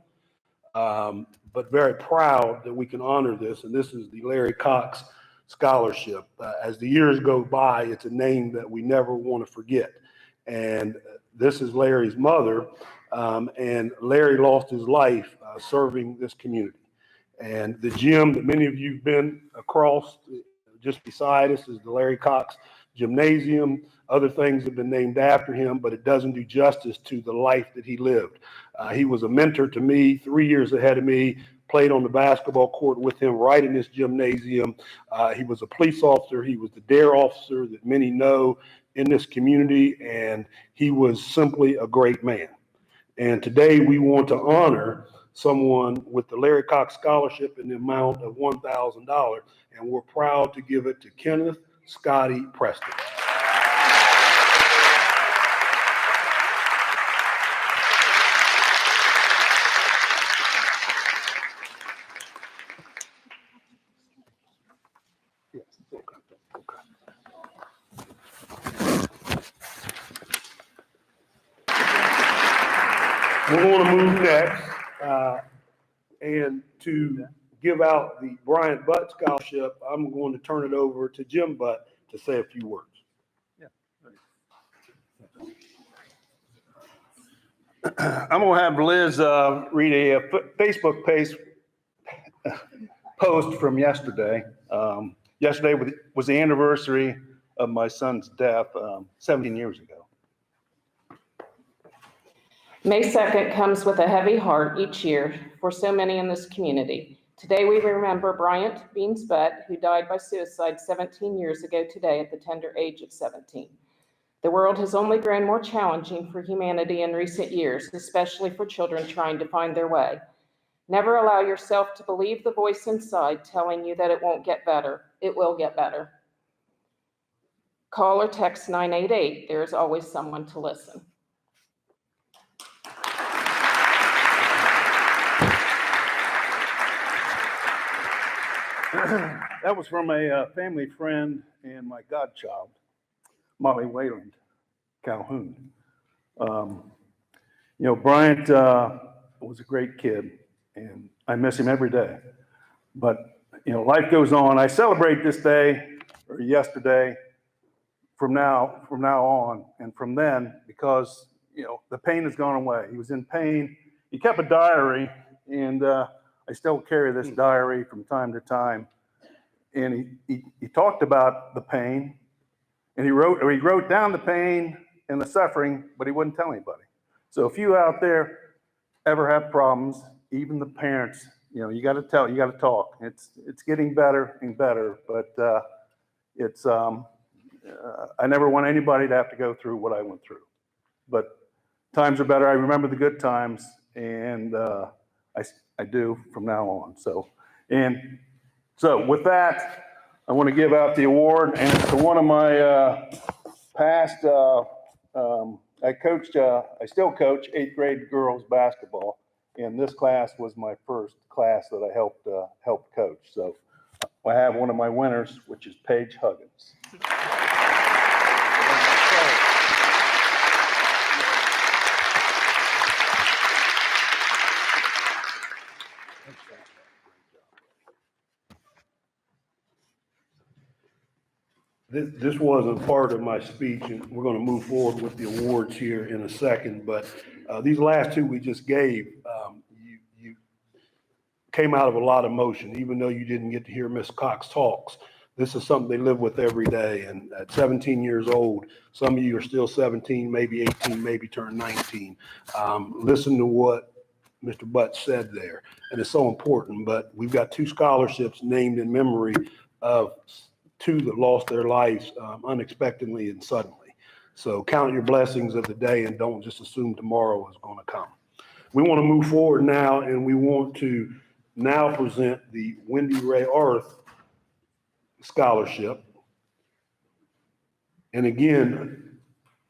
but very proud that we can honor this. And this is the Larry Cox Scholarship. As the years go by, it's a name that we never want to forget. And this is Larry's mother, and Larry lost his life serving this community. And the gym that many of you have been across just beside us is the Larry Cox Gymnasium. Other things have been named after him, but it doesn't do justice to the life that he lived. He was a mentor to me, 3 years ahead of me, played on the basketball court with him right in this gymnasium. He was a police officer. He was the DARE officer that many know in this community, and he was simply a great man. And today we want to honor someone with the Larry Cox Scholarship in the amount of $1,000, and we're proud to give it to Kenneth Scotty Preston. We're going to move next, and to give out the Bryant Butt Scholarship, I'm going to turn it over to Jim Butt to say a few words. I'm going to have Liz read a Facebook post from yesterday. Yesterday was the anniversary of my son's death 17 years ago. May 2nd comes with a heavy heart each year for so many in this community. Today we remember Bryant Beans Butt, who died by suicide 17 years ago today at the tender age of 17. The world has only grown more challenging for humanity in recent years, especially for children trying to find their way. Never allow yourself to believe the voice inside telling you that it won't get better. It will get better. Call or text 988. There is always someone to listen. That was from a family friend and my godchild, Molly Wayland Calhoun. Bryant was a great kid, and I miss him every day. But, life goes on. I celebrate this day, or yesterday, from now on, and from then, because, the pain has gone away. He was in pain. He kept a diary, and I still carry this diary from time to time. And he talked about the pain, and he wrote down the pain and the suffering, but he wouldn't tell anybody. So if you out there ever have problems, even the parents, you got to talk. It's getting better and better, but I never want anybody to have to go through what I went through. But times are better. I remember the good times, and I do from now on. So with that, I want to give out the award, and it's to one of my past. I still coach 8th grade girls basketball, and this class was my first class that I helped coach. So I have one of my winners, which is Paige Huggins. This wasn't part of my speech, and we're going to move forward with the awards here in a second, but these last two we just gave, you came out of a lot of emotion, even though you didn't get to hear Miss Cox talks. This is something they live with every day, and at 17 years old, some of you are still 17, maybe 18, maybe turn 19. Listen to what Mr. Butt said there, and it's so important, but we've got 2 scholarships named in memory of 2 that lost their lives unexpectedly and suddenly. So count your blessings of the day and don't just assume tomorrow is going to come. We want to move forward now, and we want to now present the Wendy Ray Arth Scholarship. And again,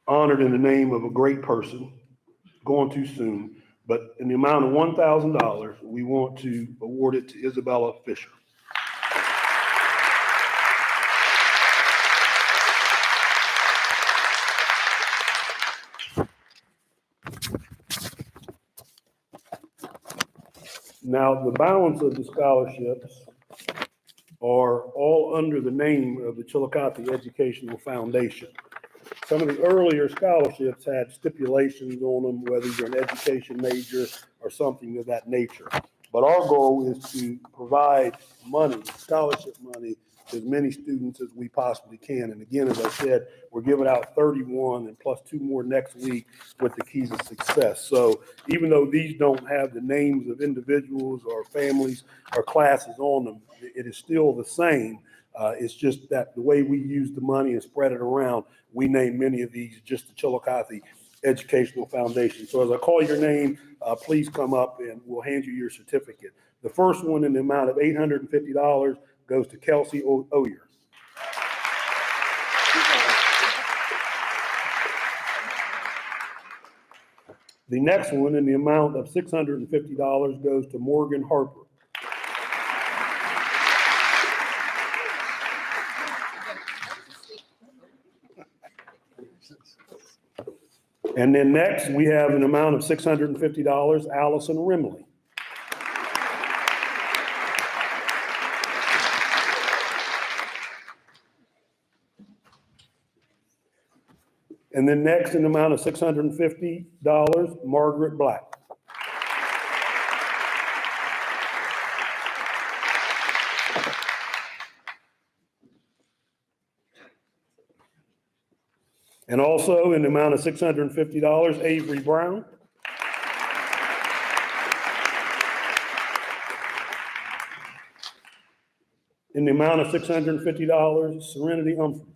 honored in the name of a great person, going too soon, but in the amount of $1,000, we want to award it to Isabella Fisher. Now, the balance of the scholarships are all under the name of the Chillicothe Educational Foundation. Some of the earlier scholarships had stipulations on them, whether you're an education major or something of that nature. But our goal is to provide money, scholarship money, to as many students as we possibly can. And again, as I said, we're giving out 31 and plus 2 more next week with the keys of success. So even though these don't have the names of individuals or families or classes on them, it is still the same. It's just that the way we use the money and spread it around, we name many of these just the Chillicothe Educational Foundation. So as I call your name, please come up and we'll hand you your certificate. The first one in the amount of $850 goes to Kelsey Oyer. The next one in the amount of $650 goes to Morgan Harper. And then next, we have an amount of $650, Allison Rimley. And then next, an amount of $650, Margaret Black. And also in the amount of $650, Avery Brown. In the amount of $650, Serenity Humphries.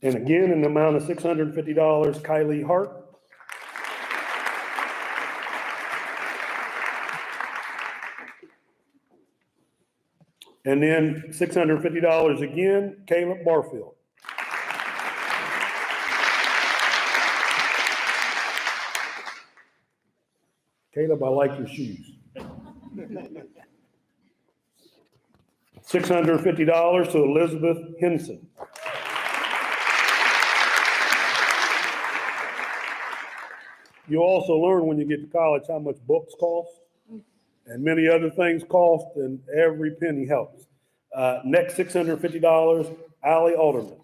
And again, in the amount of $650, Kylie Hart. And then $650 again, Caleb Barfield. Caleb, I like your shoes. $650 to Elizabeth Henson. You also learn when you get to college how much books cost and many other things cost, and every penny helps. Next, $650, Allie Alderman.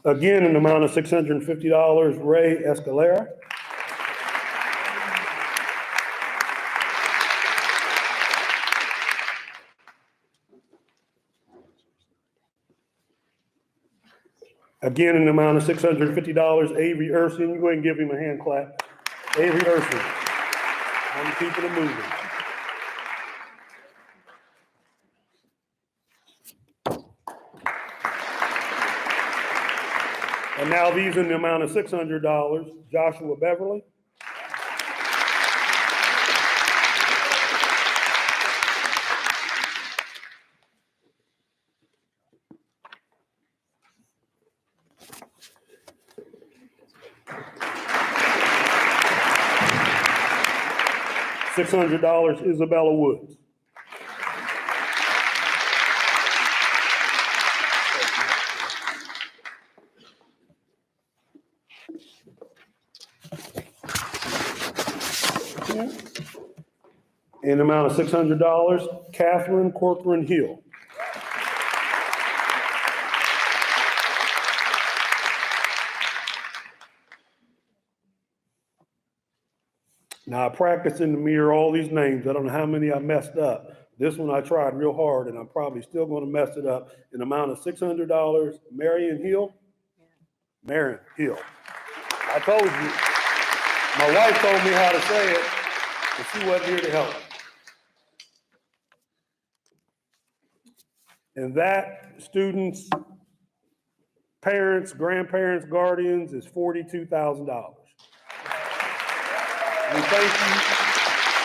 Again, an amount of $650, Ray Escalera. Again, an amount of $650, Avery Ursing. You go ahead and give him a hand clap. Avery Ursing. I'm keeping it moving. And now these in the amount of $600, Joshua Beverly. $600, Isabella Woods. In the amount of $600, Catherine Corcoran Hill. Now, I practiced in the mirror all these names. I don't know how many I messed up. This one I tried real hard, and I'm probably still going to mess it up. In the amount of $600, Marion Hill. Marion Hill. I told you. My wife told me how to say it, but she wasn't here to help. And that, students, parents, grandparents, guardians, is $42,000. We thank you,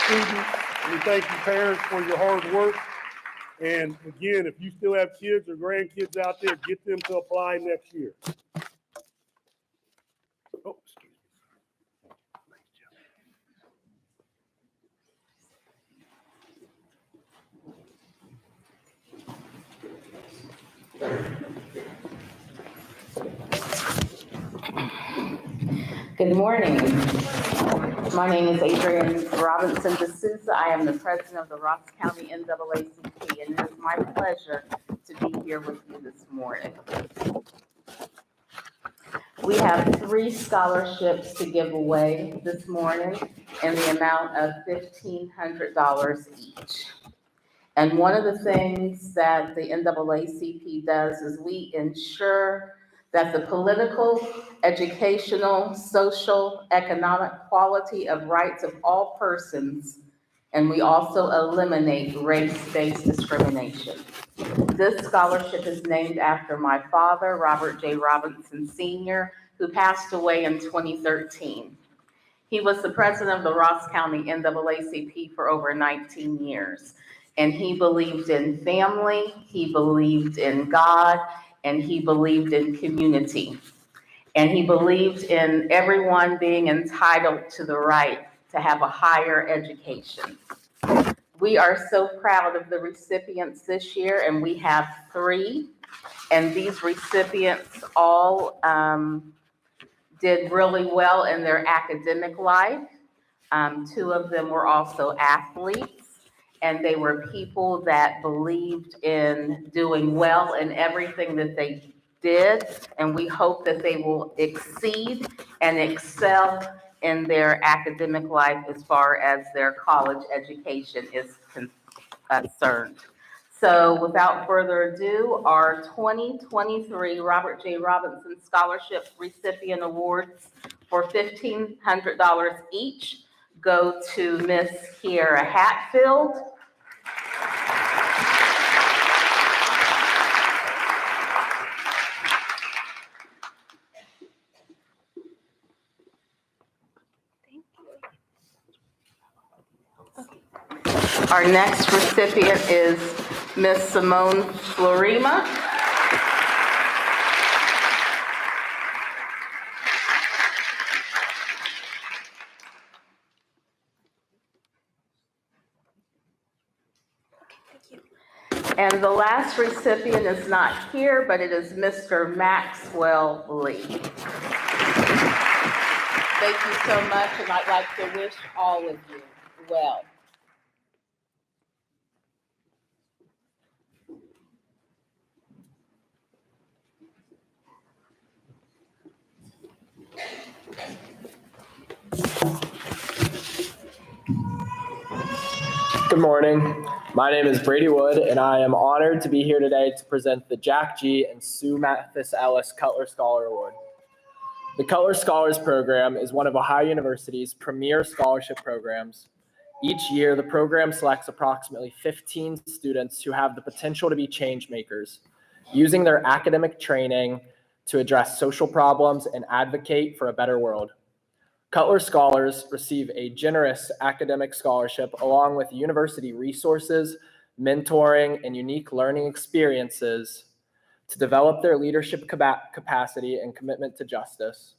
students. We thank you, parents, for your hard work. And again, if you still have kids or grandkids out there, get them to apply next year. Oh, excuse Good morning. My name is Adrienne Robinson D'Souza. I am the president of the Ross County NAACP, and it is my pleasure to be here with you this morning. We have 3 scholarships to give away this morning in the amount of $1,500 each. And one of the things that the NAACP does is we ensure that the political, educational, social, economic quality of rights of all persons, and we also eliminate race-based discrimination. This scholarship is named after my father, Robert J. Robinson Sr., who passed away in 2013. He was the president of the Ross County NAACP for over 19 years. And he believed in family, he believed in God, and he believed in community. And he believed in everyone being entitled to the right to have a higher education. We are so proud of the recipients this year, and we have 3. And these recipients all did really well in their academic life. 2 of them were also athletes. And they were people that believed in doing well in everything that they did. And we hope that they will exceed and excel in their academic life as far as their college education is concerned. So without further ado, our 2023 Robert J. Robinson Scholarship Recipient Awards for $1,500 each go to Miss Kiera Hatfield. Our next recipient is Miss Simone Florima. And the last recipient is not here, but it is Mr. Maxwell Lee. Thank you so much, and I'd like to wish all of you well. Good morning. My name is Brady Wood, and I am honored to be here today to present the Jack G. and Sue Mathis Ellis Cutler Scholar Award. The Cutler Scholars Program is one of Ohio University's premier scholarship programs. Each year, the program selects approximately 15 students who have the potential to be change makers, using their academic training to address social problems and advocate for a better world. Cutler Scholars receive a generous academic scholarship along with university resources, mentoring, and unique learning experiences to develop their leadership capacity and commitment to justice.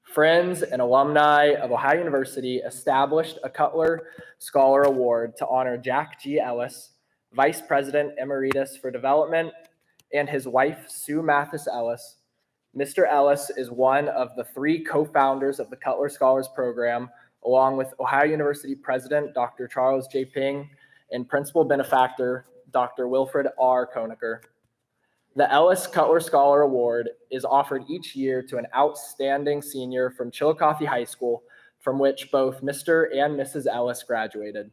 Friends and alumni of Ohio University established a Cutler Scholar Award to honor Jack G. Ellis, Vice President Emeritus for Development, and his wife, Sue Mathis Ellis. Mr. Ellis is one of the 3 co-founders of the Cutler Scholars Program, along with Ohio University President Dr. Charles J. Ping and Principal Benefactor Dr. Wilfred R. Koenicker. The Ellis Cutler Scholar Award is offered each year to an outstanding senior from Chillicothe High School, from which both Mr. and Mrs. Ellis graduated.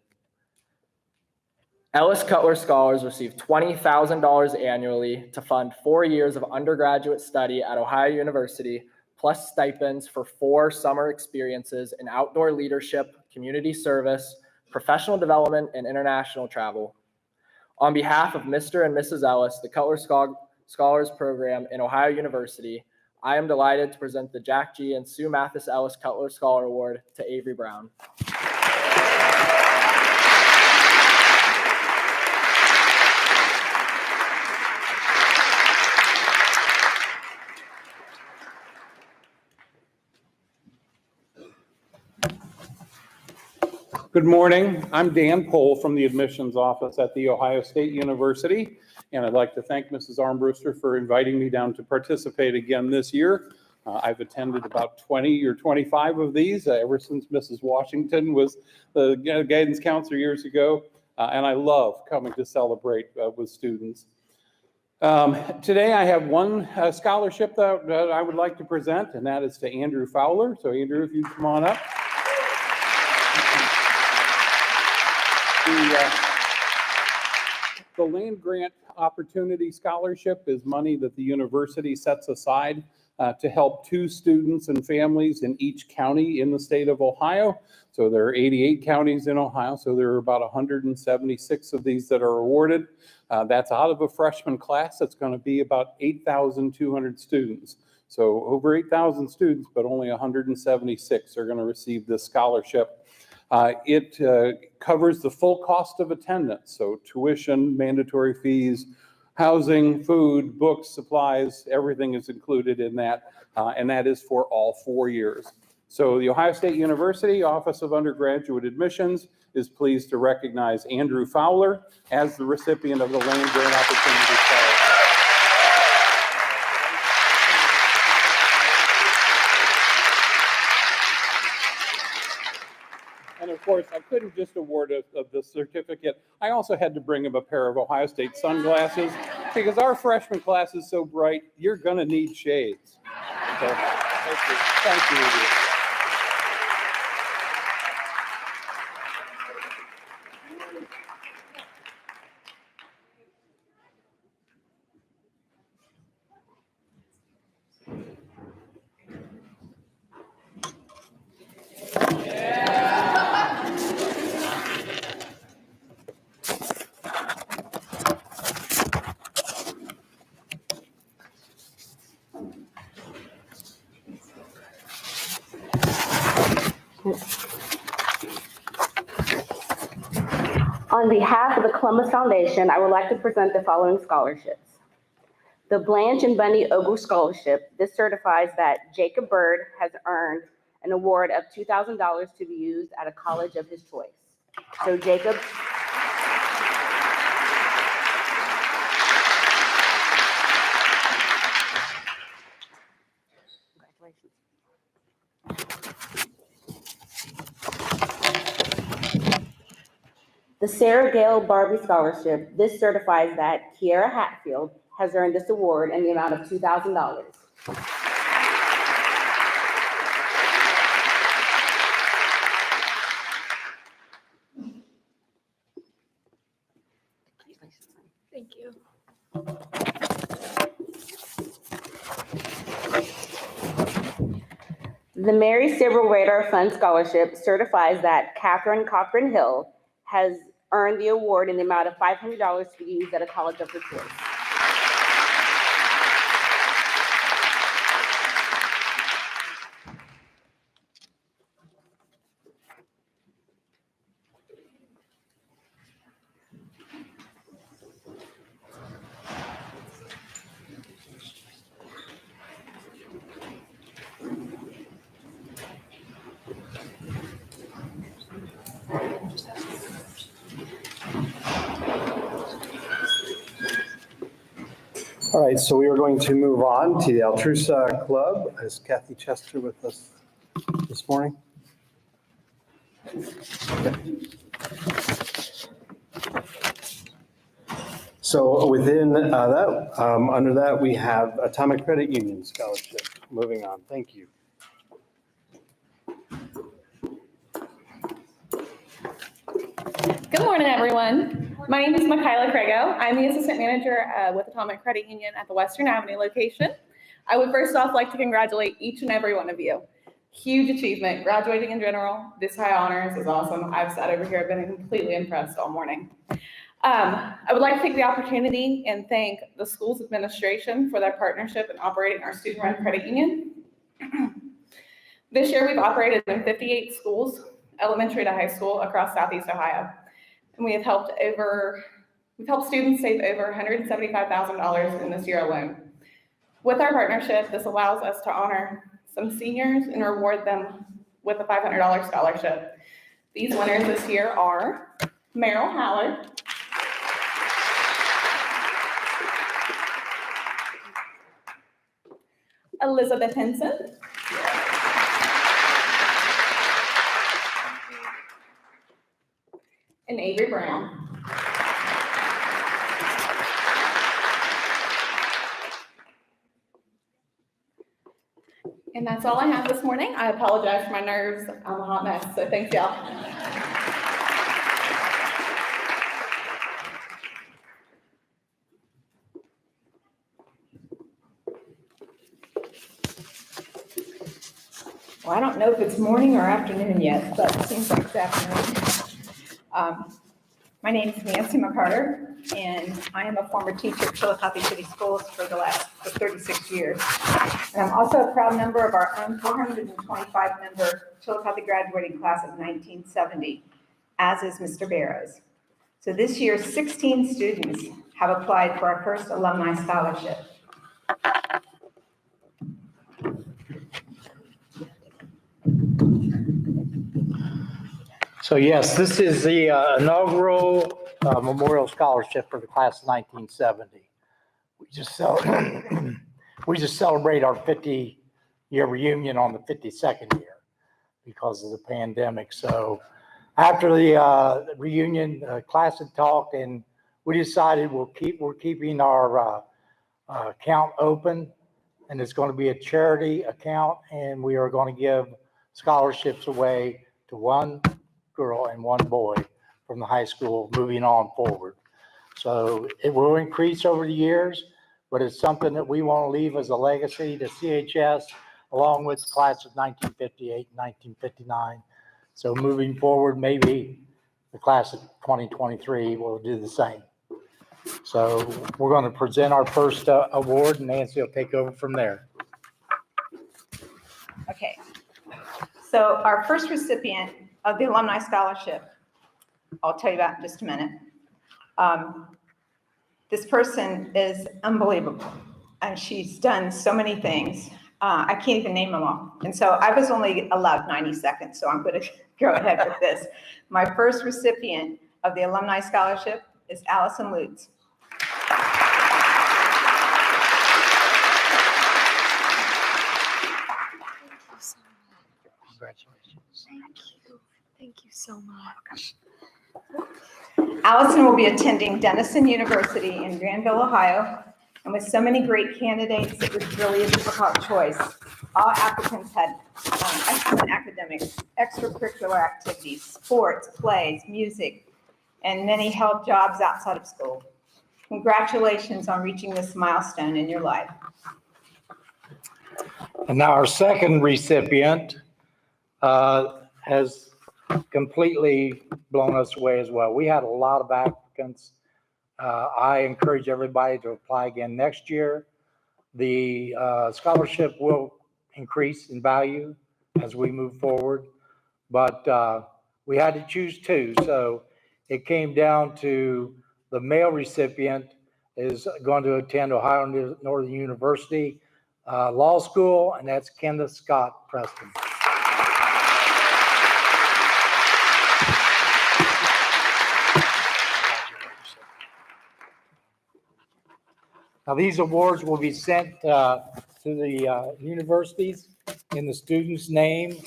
Ellis Cutler Scholars receive $20,000 annually to fund 4 years of undergraduate study at Ohio University, plus stipends for 4 summer experiences in outdoor leadership, community service, professional development, and international travel. On behalf of Mr. and Mrs. Ellis, the Cutler Scholars Program in Ohio University, I am delighted to present the Jack G. and Sue Mathis Ellis Cutler Scholar Award to Avery Brown. Good morning. I'm Dan Pohl from the admissions office at The Ohio State University, and I'd like to thank Mrs. Armbruster for inviting me down to participate again this year. I've attended about 20 or 25 of these ever since Mrs. Washington was the guidance counselor years ago, and I love coming to celebrate with students. Today I have one scholarship that I would like to present, and that is to Andrew Fowler. So Andrew, if you come on up. The Land Grant Opportunity Scholarship is money that the university sets aside to help 2 students and families in each county in the state of Ohio. So there are 88 counties in Ohio, so there are about 176 of these that are awarded. That's out of a freshman class. That's going to be about 8,200 students. So over 8,000 students, but only 176 are going to receive this scholarship. It covers the full cost of attendance, so tuition, mandatory fees, housing, food, books, supplies, everything is included in that, and that is for all 4 years. So the Ohio State University Office of Undergraduate Admissions is pleased to recognize Andrew Fowler as the recipient of the Land Grant Opportunity Scholarship. And of course, I couldn't just award the certificate. I also had to bring him a pair of Ohio State sunglasses because our freshman class is so bright, you're going to need shades. So, thank you. On behalf of the Columbus Foundation, I would like to present the following scholarships. The Blanche and Bunny Ogle Scholarship. This certifies that Jacob Bird has earned an award of $2,000 to be used at a college of his choice. So Jacob. The Sarah Gale Barbie Scholarship. This certifies that Kiara Hatfield has earned this award in the amount of $2,000. Thank you. The Mary Civil Radar Fund Scholarship certifies that Catherine Cochran Hill has earned the award in the amount of $500 to be used at a college of her choice. All right, so we are going to move on to the Altrusa Club. Is Kathy Chester with us this morning? So within under that, we have Atomic Credit Union Scholarship. Moving on, thank you. Good morning, everyone. My name is Michaela Craigo. I'm the assistant manager with Atomic Credit Union at the Western Avenue location. I would first off like to congratulate each and every one of you. Huge achievement, graduating in general. This high honors is awesome. I've sat over here, I've been completely impressed all morning. I would like to take the opportunity and thank the school's administration for their partnership in operating our student-run credit union. This year, we've operated in 58 schools, elementary to high school, across Southeast Ohio. And we've helped students save over $175,000 in this year alone. With our partnership, this allows us to honor some seniors and reward them with a $500 scholarship. These winners this year are Merrill Howard, Elizabeth Henson, and Avery Brown. And that's all I have this morning. I apologize for my nerves. I'm a hot mess, so thanks, y'all. Well, I don't know if it's morning or afternoon yet, but it seems like it's afternoon. My name is Nancy McCarter, and I am a former teacher at Chillicothe City Schools for 36 years. And I'm also a proud member of our own 425-member Chillicothe graduating class of 1970, as is Mr. Barrows. So this year, 16 students have applied for our first alumni scholarship. So yes, this is the inaugural Memorial Scholarship for the class of 1970. We just celebrate our 50-year reunion on the 52nd year because of the pandemic. So after the reunion, class had talked, and we decided we're keeping our account open, and it's going to be a charity account, and we are going to give scholarships away to one girl and one boy from the high school moving on forward. So it will increase over the years, but it's something that we want to leave as a legacy to CHS, along with the class of 1958 and 1959. So moving forward, maybe the class of 2023 will do the same. So we're going to present our first award, and Nancy will take over from there. Okay. So our first recipient of the Alumni Scholarship, I'll tell you about in just a minute. This person is unbelievable, and she's done so many things. I can't even name them all. And so I was only allowed 90 seconds, so I'm going to go ahead with this. My first recipient of the Alumni Scholarship is Allison Lutz. Congratulations. Thank you. Thank you so much. Allison will be attending Denison University in Granville, Ohio. And with so many great candidates, it was really a difficult choice. All applicants had excellent academics, extracurricular activities, sports, plays, music, and many held jobs outside of school. Congratulations on reaching this milestone in your life. And now our second recipient has completely blown us away as well. We had a lot of applicants. I encourage everybody to apply again next year. The scholarship will increase in value as we move forward, but we had to choose two. So it came down to the male recipient is going to attend Ohio Northern University Law School, and that's Kenneth Scott Preston. Now, these awards will be sent to the universities in the student's name,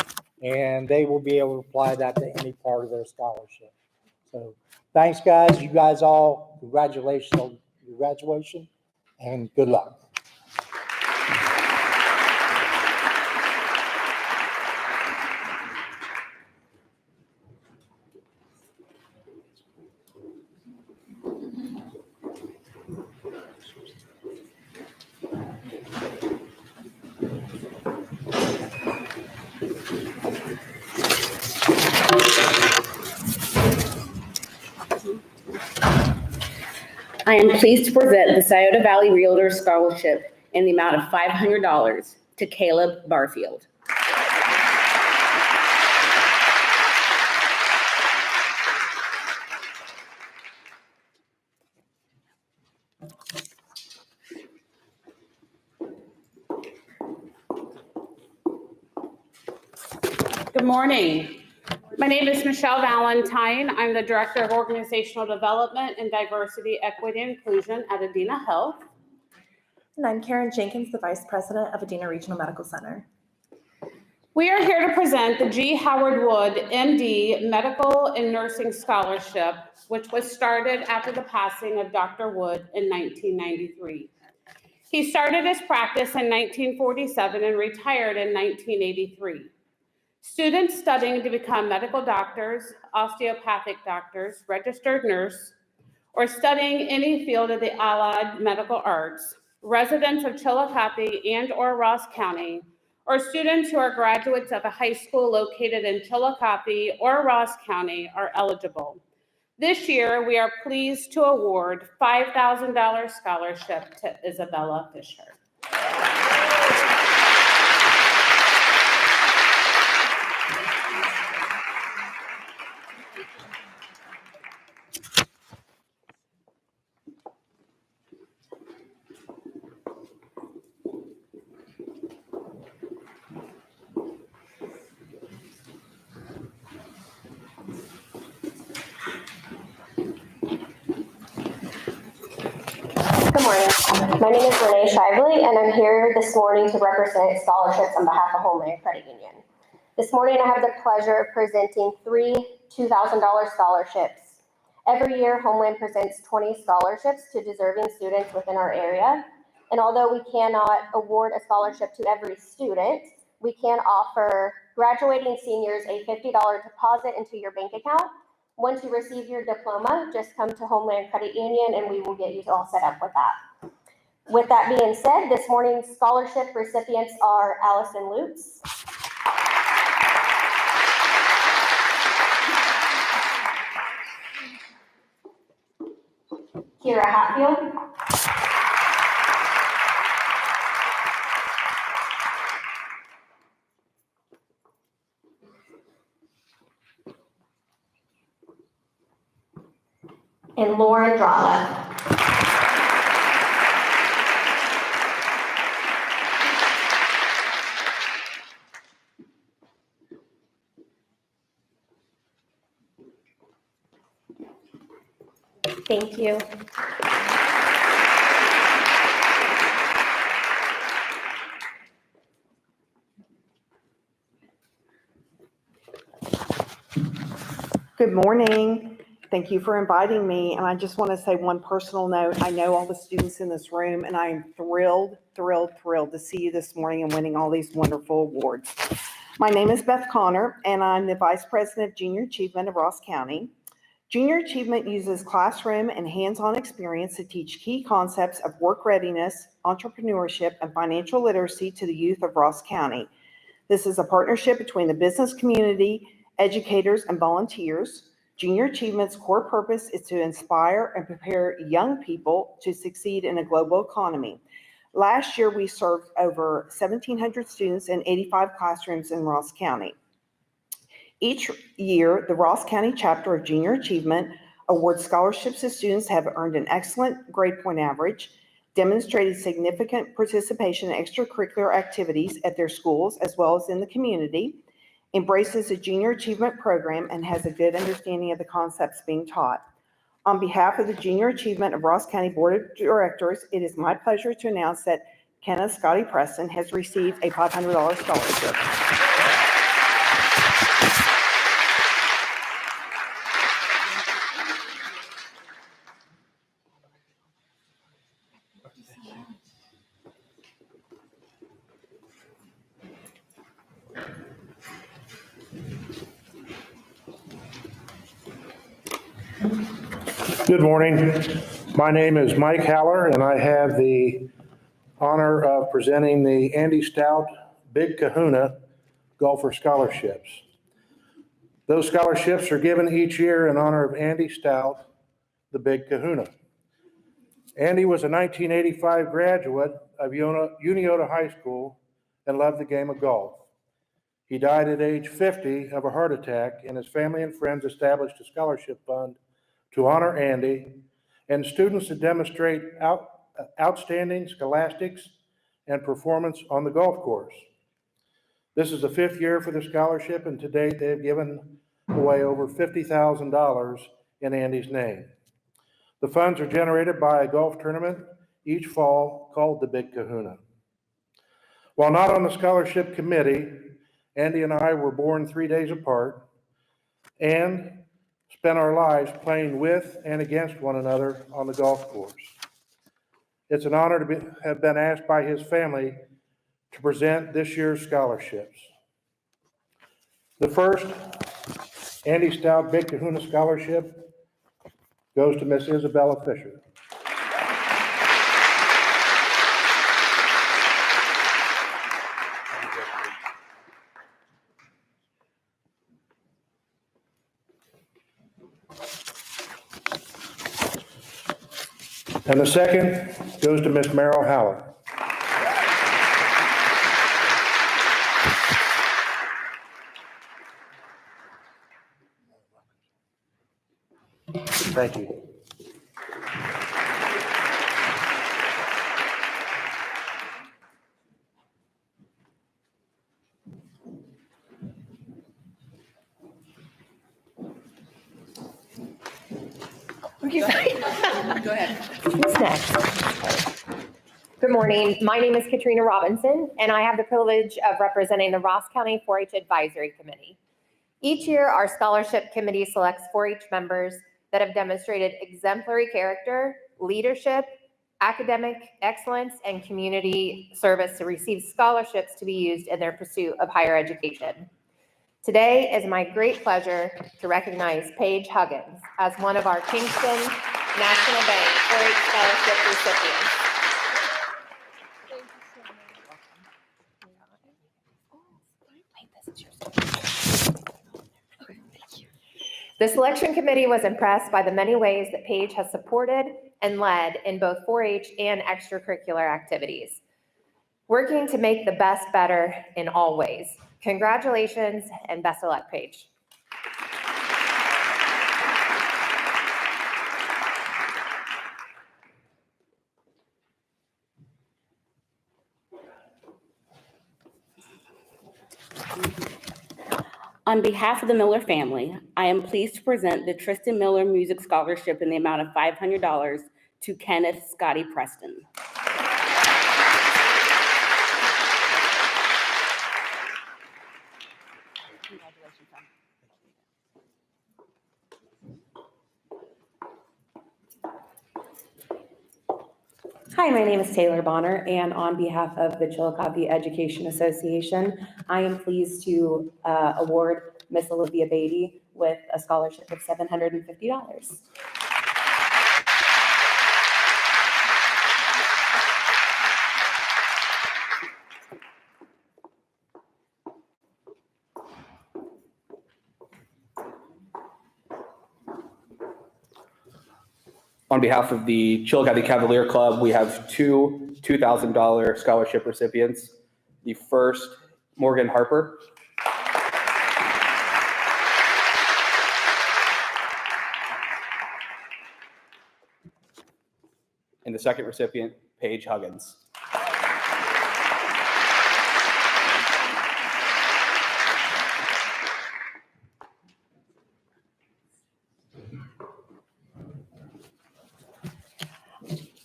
and they will be able to apply that to any part of their scholarship. So thanks, guys. You guys all, congratulations on your graduation, and good luck. I am pleased to present the Scioto Valley Realtor Scholarship in the amount of $500 to Caleb Barfield. Good morning. My name is Michelle Valentine. I'm the Director of Organizational Development and Diversity, Equity, and Inclusion at Adena Health. And I'm Karen Jenkins, the Vice President of Adena Regional Medical Center. We are here to present the G. Howard Wood, MD, Medical and Nursing Scholarship, which was started after the passing of Dr. Wood in 1993. He started his practice in 1947 and retired in 1983. Students studying to become medical doctors, osteopathic doctors, registered nurse, or studying any field of the allied medical arts, residents of Chillicothe and/or Ross County, or students who are graduates of a high school located in Chillicothe or Ross County are eligible. This year, we are pleased to award $5,000 scholarship to Isabella Fisher. Good morning. My name is Renee Shively, and I'm here this morning to represent scholarships on behalf of Homeland Credit Union. This morning, I have the pleasure of presenting three $2,000 scholarships. Every year, Homeland presents 20 scholarships to deserving students within our area. And although we cannot award a scholarship to every student, we can offer graduating seniors a $50 deposit into your bank account. Once you receive your diploma, just come to Homeland Credit Union and we will get you all set up with that. With that being said, this morning's scholarship recipients are Allison Lutz, Kira Hatfield, and Lauren Drala. Thank you. Good morning. Thank you for inviting me. And I just want to say one personal note. I know all the students in this room, and I am thrilled to see you this morning and winning all these wonderful awards. My name is Beth Connor, and I'm the Vice President of Junior Achievement of Ross County. Junior Achievement uses classroom and hands-on experience to teach key concepts of work readiness, entrepreneurship, and financial literacy to the youth of Ross County. This is a partnership between the business community, educators, and volunteers. Junior Achievement's core purpose is to inspire and prepare young people to succeed in a global economy. Last year, we served over 1,700 students in 85 classrooms in Ross County. Each year, the Ross County chapter of Junior Achievement awards scholarships to students who have earned an excellent grade point average, demonstrated significant participation in extracurricular activities at their schools as well as in the community, embraces the Junior Achievement program, and has a good understanding of the concepts being taught. On behalf of the Junior Achievement of Ross County Board of Directors, it is my pleasure to announce that Kenneth Scotty Preston has received a $500 scholarship. Good morning. My name is Mike Haller, and I have the honor of presenting the Andy Stout Big Kahuna Golfer Scholarships. Those scholarships are given each year in honor of Andy Stout, the Big Kahuna. Andy was a 1985 graduate of Untitled High School and loved the game of golf. He died at age 50 of a heart attack, and his family and friends established a scholarship fund to honor Andy and students to demonstrate outstanding scholastics and performance on the golf course. This is the 5th year for the scholarship, and to date they have given away over $50,000 in Andy's name. The funds are generated by a golf tournament each fall called the Big Kahuna. While not on the scholarship committee, Andy and I were born 3 days apart and spent our lives playing with and against one another on the golf course. It's an honor to have been asked by his family to present this year's scholarships. The first Andy Stout Big Kahuna Scholarship goes to Miss Isabella Fisher. And the second goes to Miss Merrill Howard. Thank you. Go ahead. Who's next? Good morning. My name is Katrina Robinson, and I have the privilege of representing the Ross County 4-H Advisory Committee. Each year, our scholarship committee selects 4-H members that have demonstrated exemplary character, leadership, academic excellence, and community service to receive scholarships to be used in their pursuit of higher education. Today is my great pleasure to recognize Paige Huggins as one of our Kingston National Bank 4-H scholarship recipients. The selection committee was impressed by the many ways that Paige has supported and led in both 4-H and extracurricular activities, working to make the best better in all ways. Congratulations and best of luck, Paige. On behalf of the Miller family, I am pleased to present the Tristan Miller Music Scholarship in the amount of $500 to Kenneth Scotty Preston. Congratulations, son. Hi, my name is Taylor Bonner, and on behalf of the Chillicothe Education Association, I am pleased to award Miss Olivia Beatty with a scholarship of $750. On behalf of the Chillicothe Cavalier Club, we have two $2,000 scholarship recipients. The first, Morgan Harper. And the second recipient, Paige Huggins.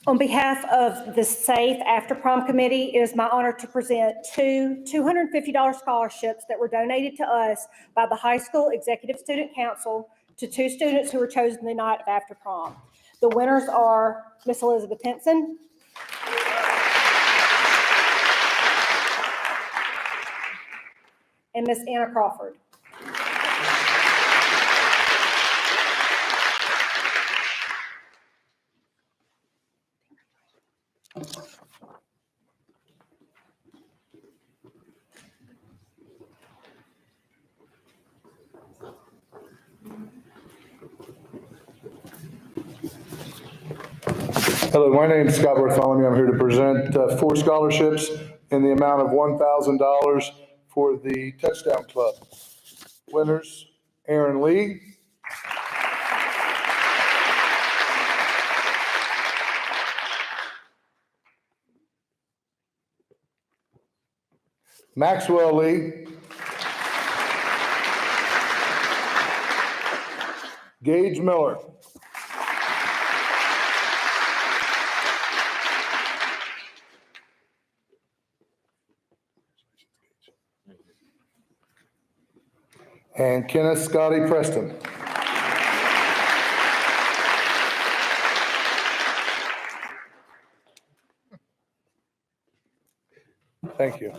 On behalf of the SAFE After Prom Committee, it is my honor to present two $250 scholarships that were donated to us by the high school executive student council to two students who were chosen the night of after prom. The winners are Miss Elizabeth Henson and Miss Anna Crawford. Hello, my name is Scott Bartholomew. I'm here to present 4 scholarships in the amount of $1,000 for the Touchdown Club. Winners, Aaron Lee, Maxwell Lee, Gage Miller, and Kenneth Scotty Preston. Thank you.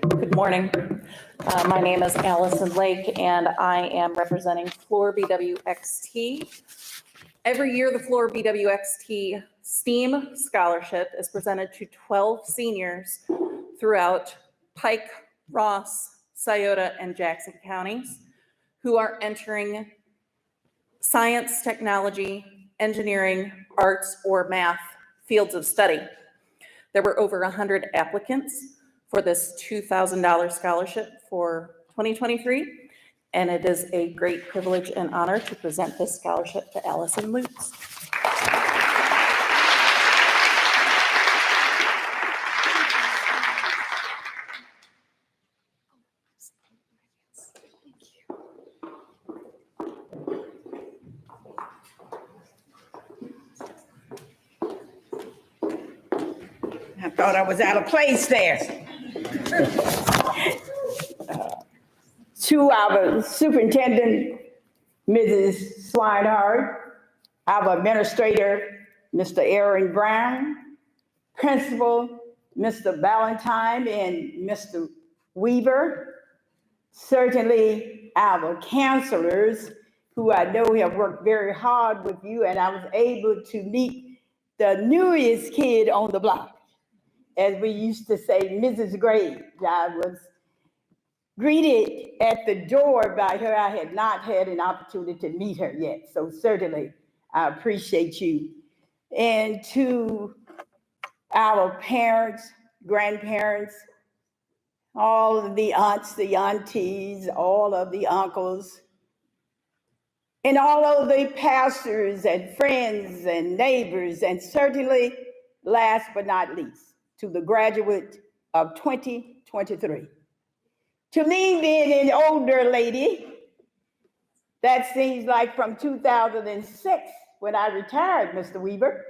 Good morning. My name is Allison Lake, and I am representing Floor BWXT. Every year, the Floor BWXT STEAM Scholarship is presented to 12 seniors throughout Pike, Ross, Scioto, and Jackson counties who are entering science, technology, engineering, arts, or math fields of study. There were over 100 applicants for this $2,000 scholarship for 2023, and it is a great privilege and honor to present this scholarship to Allison Lutz. I thought I was out of place there. To our superintendent, Mrs. Swinehart, our administrator, Mr. Aaron Brown, principal, Mr. Valentine and Mr. Weaver, certainly our counselors, who I know have worked very hard with you, and I was able to meet the newest kid on the block. As we used to say, Mrs. Graves. I was greeted at the door by her. I had not had an opportunity to meet her yet, so certainly I appreciate you. And to our parents, grandparents, all of the aunts, the aunties, all of the uncles, And all of the pastors and friends and neighbors, and certainly, last but not least, to the graduate of 2023. To me, being an older lady, that seems like from 2006 when I retired, Mr. Weaver,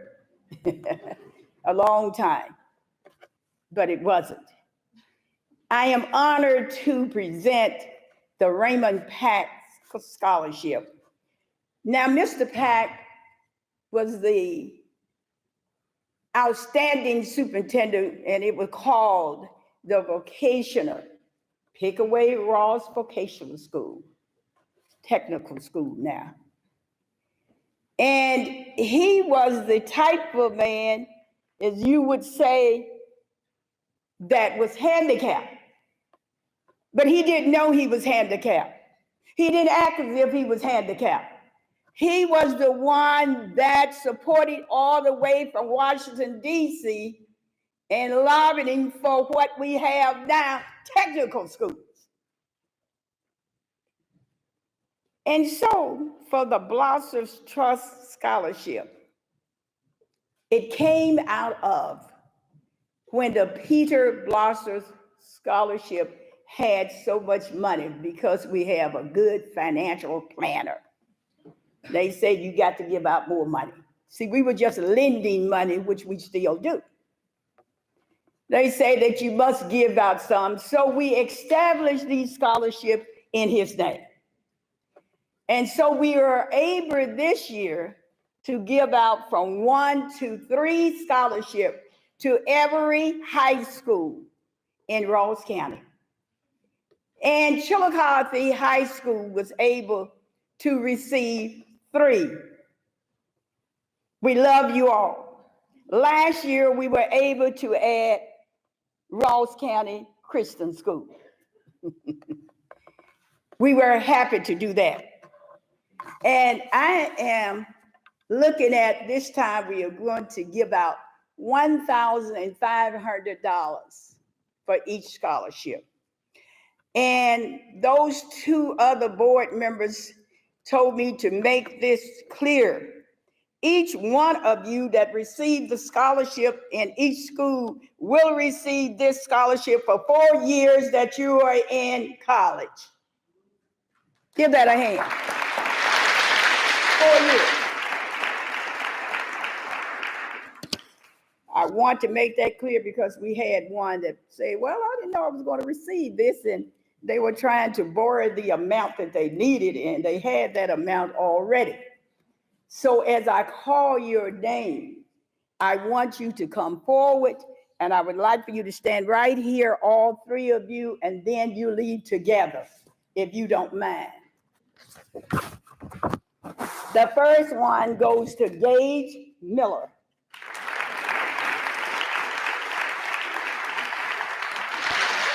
a long time, but it wasn't. I am honored to present the Raymond Pack Scholarship. Now, Mr. Pack was the outstanding superintendent, and it was called the vocational Pickaway Ross Vocational School, technical school now. And he was the type of man, as you would say, that was handicapped. But he didn't know he was handicapped. He didn't act as if he was handicapped. He was the one that supported all the way from Washington, D.C., and lobbying for what we have now, technical schools. And so, for the Blossoms Trust Scholarship, it came out of when the Peter Blossoms Scholarship had so much money because we have a good financial planner. They said you got to give out more money. See, we were just lending money, which we still do. They say that you must give out some. So we established these scholarships in his name. And so we are able this year to give out from 1 to 3 scholarships to every high school in Ross County. And Chillicothe High School was able to receive 3. We love you all. Last year, we were able to add Ross County Christian School. We were happy to do that. And I am looking at this time, we are going to give out $1,500 for each scholarship. And those 2 other board members told me to make this clear. Each one of you that received the scholarship in each school will receive this scholarship for 4 years that you are in college. Give that a hand. 4 years. I want to make that clear because we had one that said, well, I didn't know I was going to receive this, and they were trying to borrow the amount that they needed, and they had that amount already. So as I call your name, I want you to come forward, and I would like for you to stand right here, all 3 of you, and then you leave together, if you don't mind. The first one goes to Gage Miller.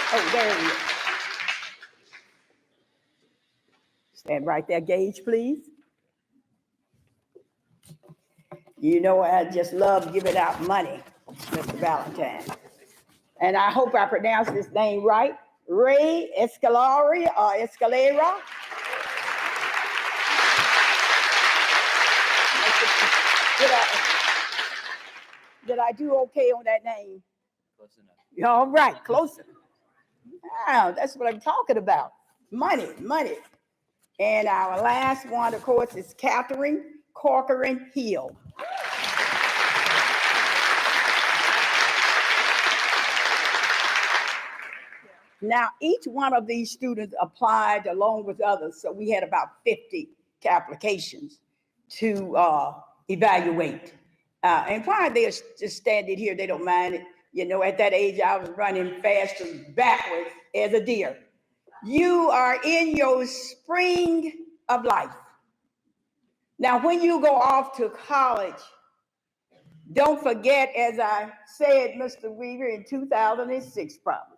Oh, there he is. Stand right there, Gage, please. You know, I just love giving out money, Mr. Valentine. And I hope I pronounced his name right. Ray Escalera or Escalera. Did I do okay on that name? Close enough. All right, close enough. Wow, that's what I'm talking about. Money, money. And our last one, of course, is Catherine Corcoran Hill. Now, each one of these students applied along with others, so we had about 50 applications to evaluate. And why they're just standing here, they don't mind it. You know, at that age, I was running fast and backwards as a deer. You are in your spring of life. Now, when you go off to college, don't forget, as I said, Mr. Weaver, in 2006 probably,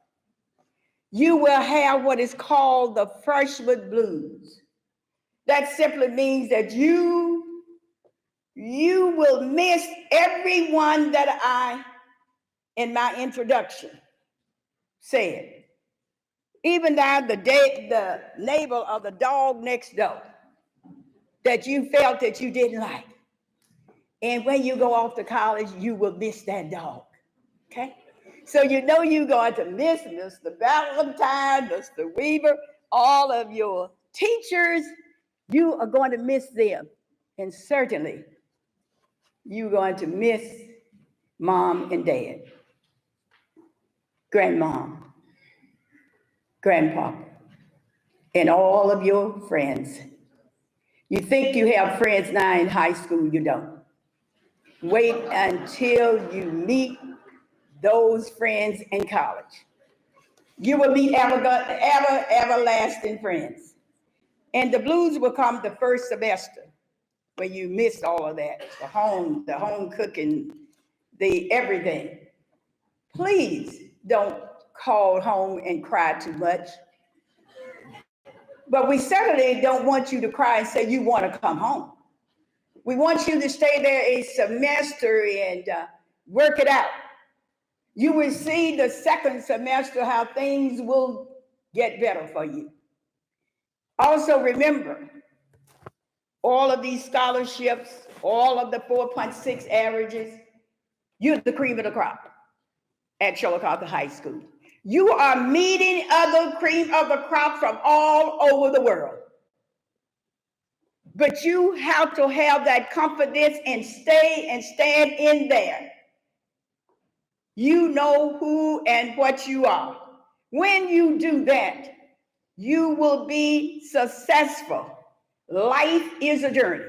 you will have what is called the freshman blues. That simply means that you will miss everyone that I, in my introduction, said. Even down the neighbor of the dog next door. that you felt that you didn't like. And when you go off to college, you will miss that dog, okay? So you know you're going to miss Mr. Valentine, Mr. Weaver, all of your teachers. You are going to miss them. And certainly, you're going to miss mom and dad, grandmom, grandpa, and all of your friends. You think you have friends now in high school, you don't. Wait until you meet those friends in college. You will meet everlasting friends. And the blues will come the first semester when you miss all of that, the home cooking, the everything. Please don't call home and cry too much. But we certainly don't want you to cry and say you want to come home. We want you to stay there a semester and work it out. You will see the second semester how things will get better for you. Also remember, all of these scholarships, all of the 4.6 averages, you're the cream of the crop at Chillicothe High School. You are meeting other cream of the crop from all over the world. But you have to have that confidence and stay and stand in there. You know who and what you are. When you do that, you will be successful. Life is a journey.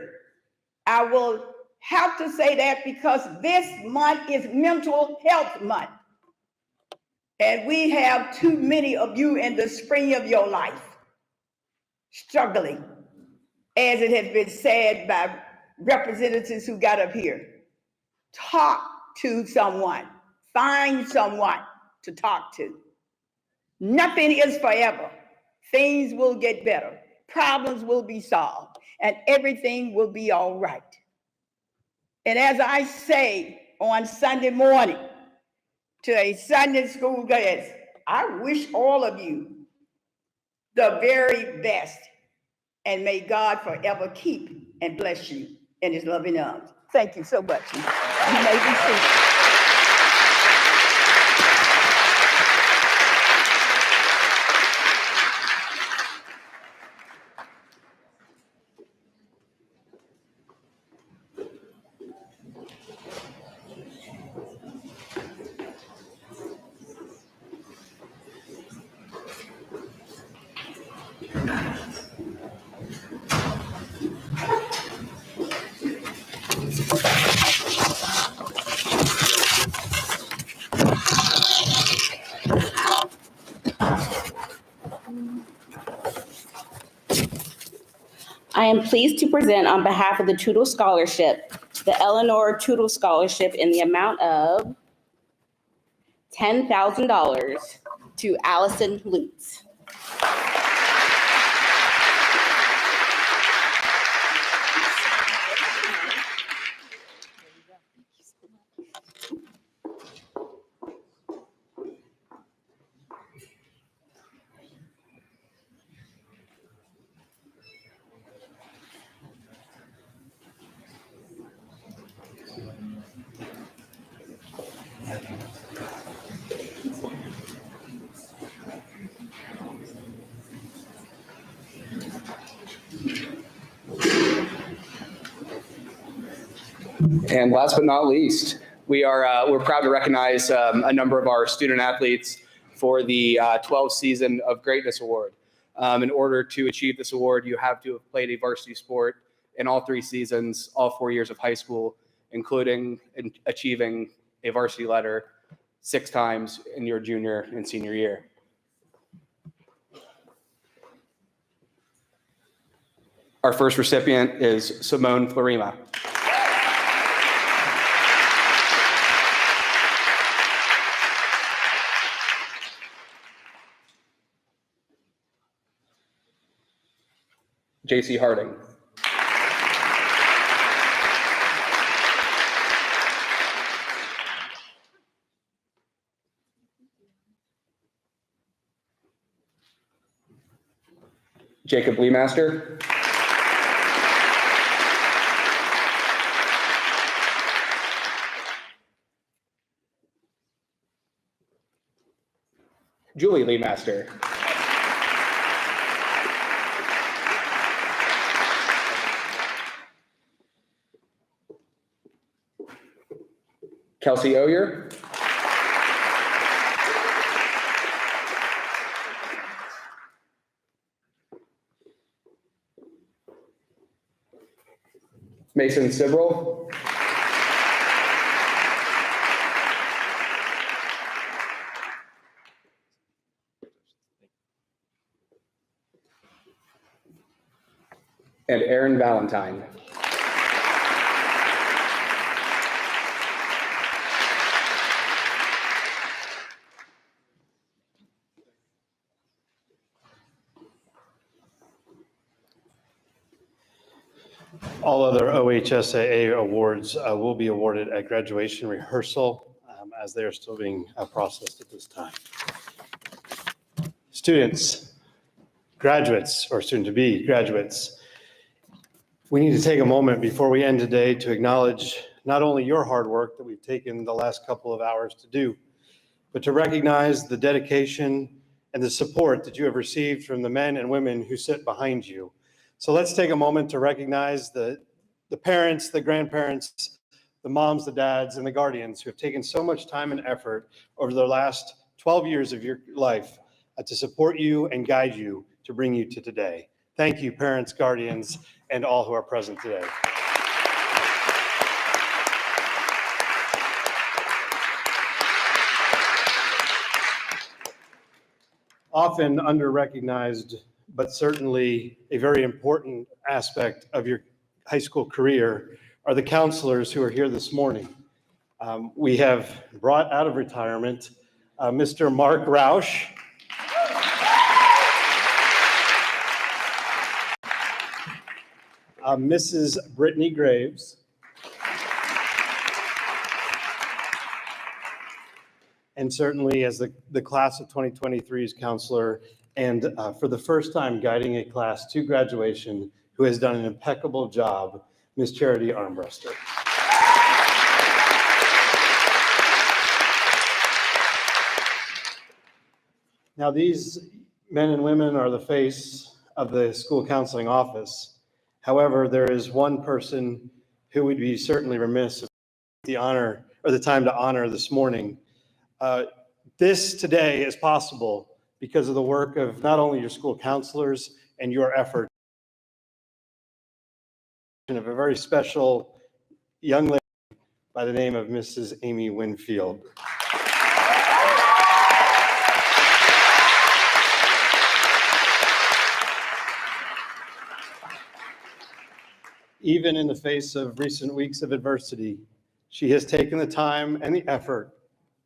I will have to say that because this month is Mental Health Month. And we have too many of you in the spring of your life struggling, as it has been said by representatives who got up here. Talk to someone. Find someone to talk to. Nothing is forever. Things will get better. Problems will be solved. And everything will be all right. And as I say on Sunday morning to a Sunday school class, I wish all of you the very best. And may God forever keep and bless you in his loving arms. Thank you so much. You may be seated. I am pleased to present on behalf of the Tootle Scholarship, the Eleanor Tootle Scholarship in the amount of $10,000 to Allison Lutz. And last but not least, we're proud to recognize a number of our student athletes for the 12th Season of Greatness Award. In order to achieve this award, you have to have played a varsity sport in all 3 seasons, all 4 years of high school, including achieving a varsity letter 6 times in your junior and senior year. Our first recipient is Simone Florima. JC Harding. Jacob Leemaster. Julie Lee Master. Kelsey Oyer. Mason Sibrel. And Aaron Valentine. All other OHSAA awards will be awarded at graduation rehearsal as they are still being processed at this time. Students, graduates, or soon-to-be graduates, we need to take a moment before we end today to acknowledge not only your hard work that we've taken the last couple of hours to do, but to recognize the dedication and the support that you have received from the men and women who sit behind you. So let's take a moment to recognize the parents, the grandparents, the moms, the dads, and the guardians who have taken so much time and effort over the last 12 years of your life to support you and guide you to bring you to today. Thank you, parents, guardians, and all who are present today. Often under-recognized, but certainly a very important aspect of your high school career are the counselors who are here this morning. We have brought out of retirement Mr. Mark Roush, Mrs. Brittany Graves, and certainly as the class of 2023's counselor, and for the first time guiding a class to graduation, who has done an impeccable job, Ms. Charity Armbruster. Now, these men and women are the face of the school counseling office. However, there is one person who would be certainly remiss if the honor or the time to honor this morning. This today is possible because of the work of not only your school counselors and your effort, of a very special young lady by the name of Mrs. Amy Winfield. Even in the face of recent weeks of adversity, she has taken the time and the effort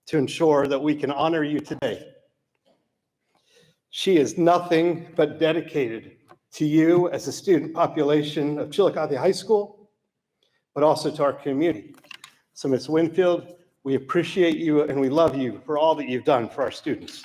to ensure that we can honor you today. She is nothing but dedicated to you as a student population of Chillicothe High School, but also to our community. So Ms. Winfield, we appreciate you and we love you for all that you've done for our students.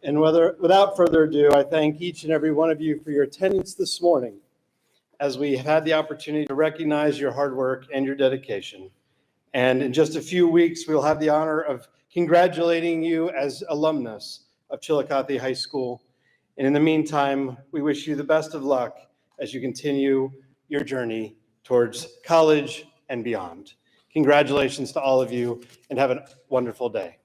And without further ado, I thank each and every one of you for your attendance this morning as we have had the opportunity to recognize your hard work and your dedication. And in just a few weeks, we'll have the honor of congratulating you as alumnus of Chillicothe High School. And in the meantime, we wish you the best of luck as you continue your journey towards college and beyond. Congratulations to all of you and have a wonderful day.